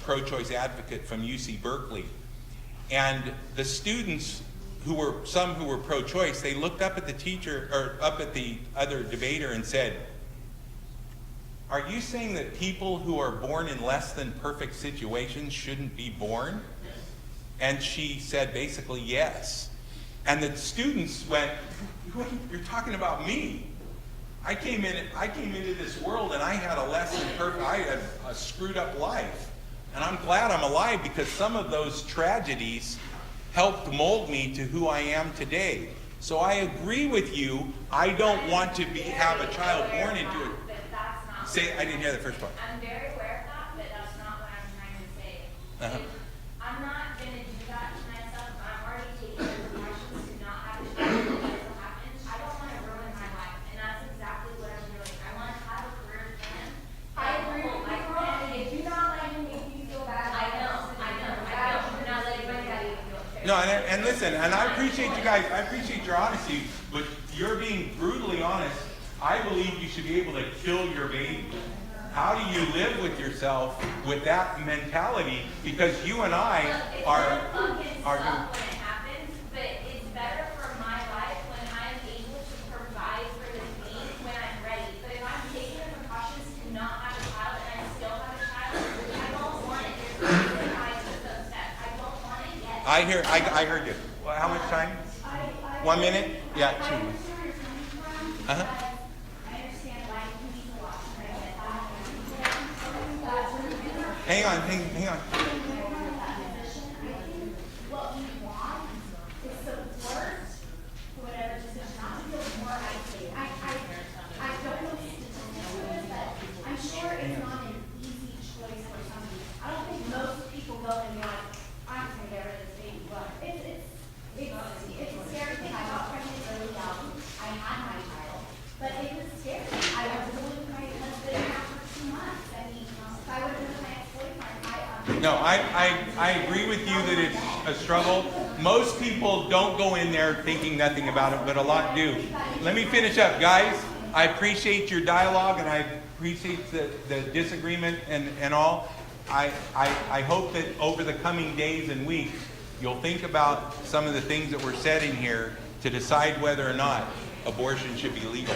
pro-choice advocate from UC Berkeley. And the students some who were pro-choice, they looked up at the teacher, or up at the other debater and said, "Are you saying that people who are born in less than perfect situations shouldn't be born?" And she said basically, yes. And the students went, "You're talking about me. I came into this world and I had I had a screwed up life. And I'm glad I'm alive because some of those tragedies helped mold me to who I am today." So I agree with you. I don't want to have a child born into it. But that's not. Say, I didn't hear the first part. I'm very aware of that, but that's not what I'm trying to say. Uh-huh. I'm not gonna do that to myself. I'm already taking the precautions to not have a child when it happens. I don't wanna ruin my life, and that's exactly what I'm doing. I wanna have a career plan. I agree with you, Ron, and if you're not letting me, you feel bad. I know, you're not letting anybody even do it. No, and listen, and I appreciate you guys, I appreciate your honesty, but you're being brutally honest. I believe you should be able to kill your baby. How do you live with yourself with that mentality? Because you and I are when it happens, but it's better for my life when I'm able to provide for the pain when I'm ready. But if I'm taking the precautions to not have a child and I still have a child, I don't want it. There's no reason why I took those steps. I don't want it yet. I heard you. Well, how much time? 1 minute? Yeah, 2 minutes. Uh-huh. I understand why you need to watch, and I get that. Hang on. What we want is support for whatever decision, not to feel more isolated. I don't know statistics, but I'm sure it's not an easy choice for some people. I don't think most people go and be like, I'm gonna get rid of this baby, but it's a scary thing. I got pregnant early young. I had my child, but it was scary. I was with my husband after 2 months. I mean, if I would have been with my ex-boyfriend, No, I agree with you that it's a struggle. Most people don't go in there thinking nothing about it, but a lot do. Let me finish up, guys. I appreciate your dialogue and I appreciate the disagreement and all. I hope that over the coming days and weeks, you'll think about some of the things that were said in here to decide whether or not abortion should be legal.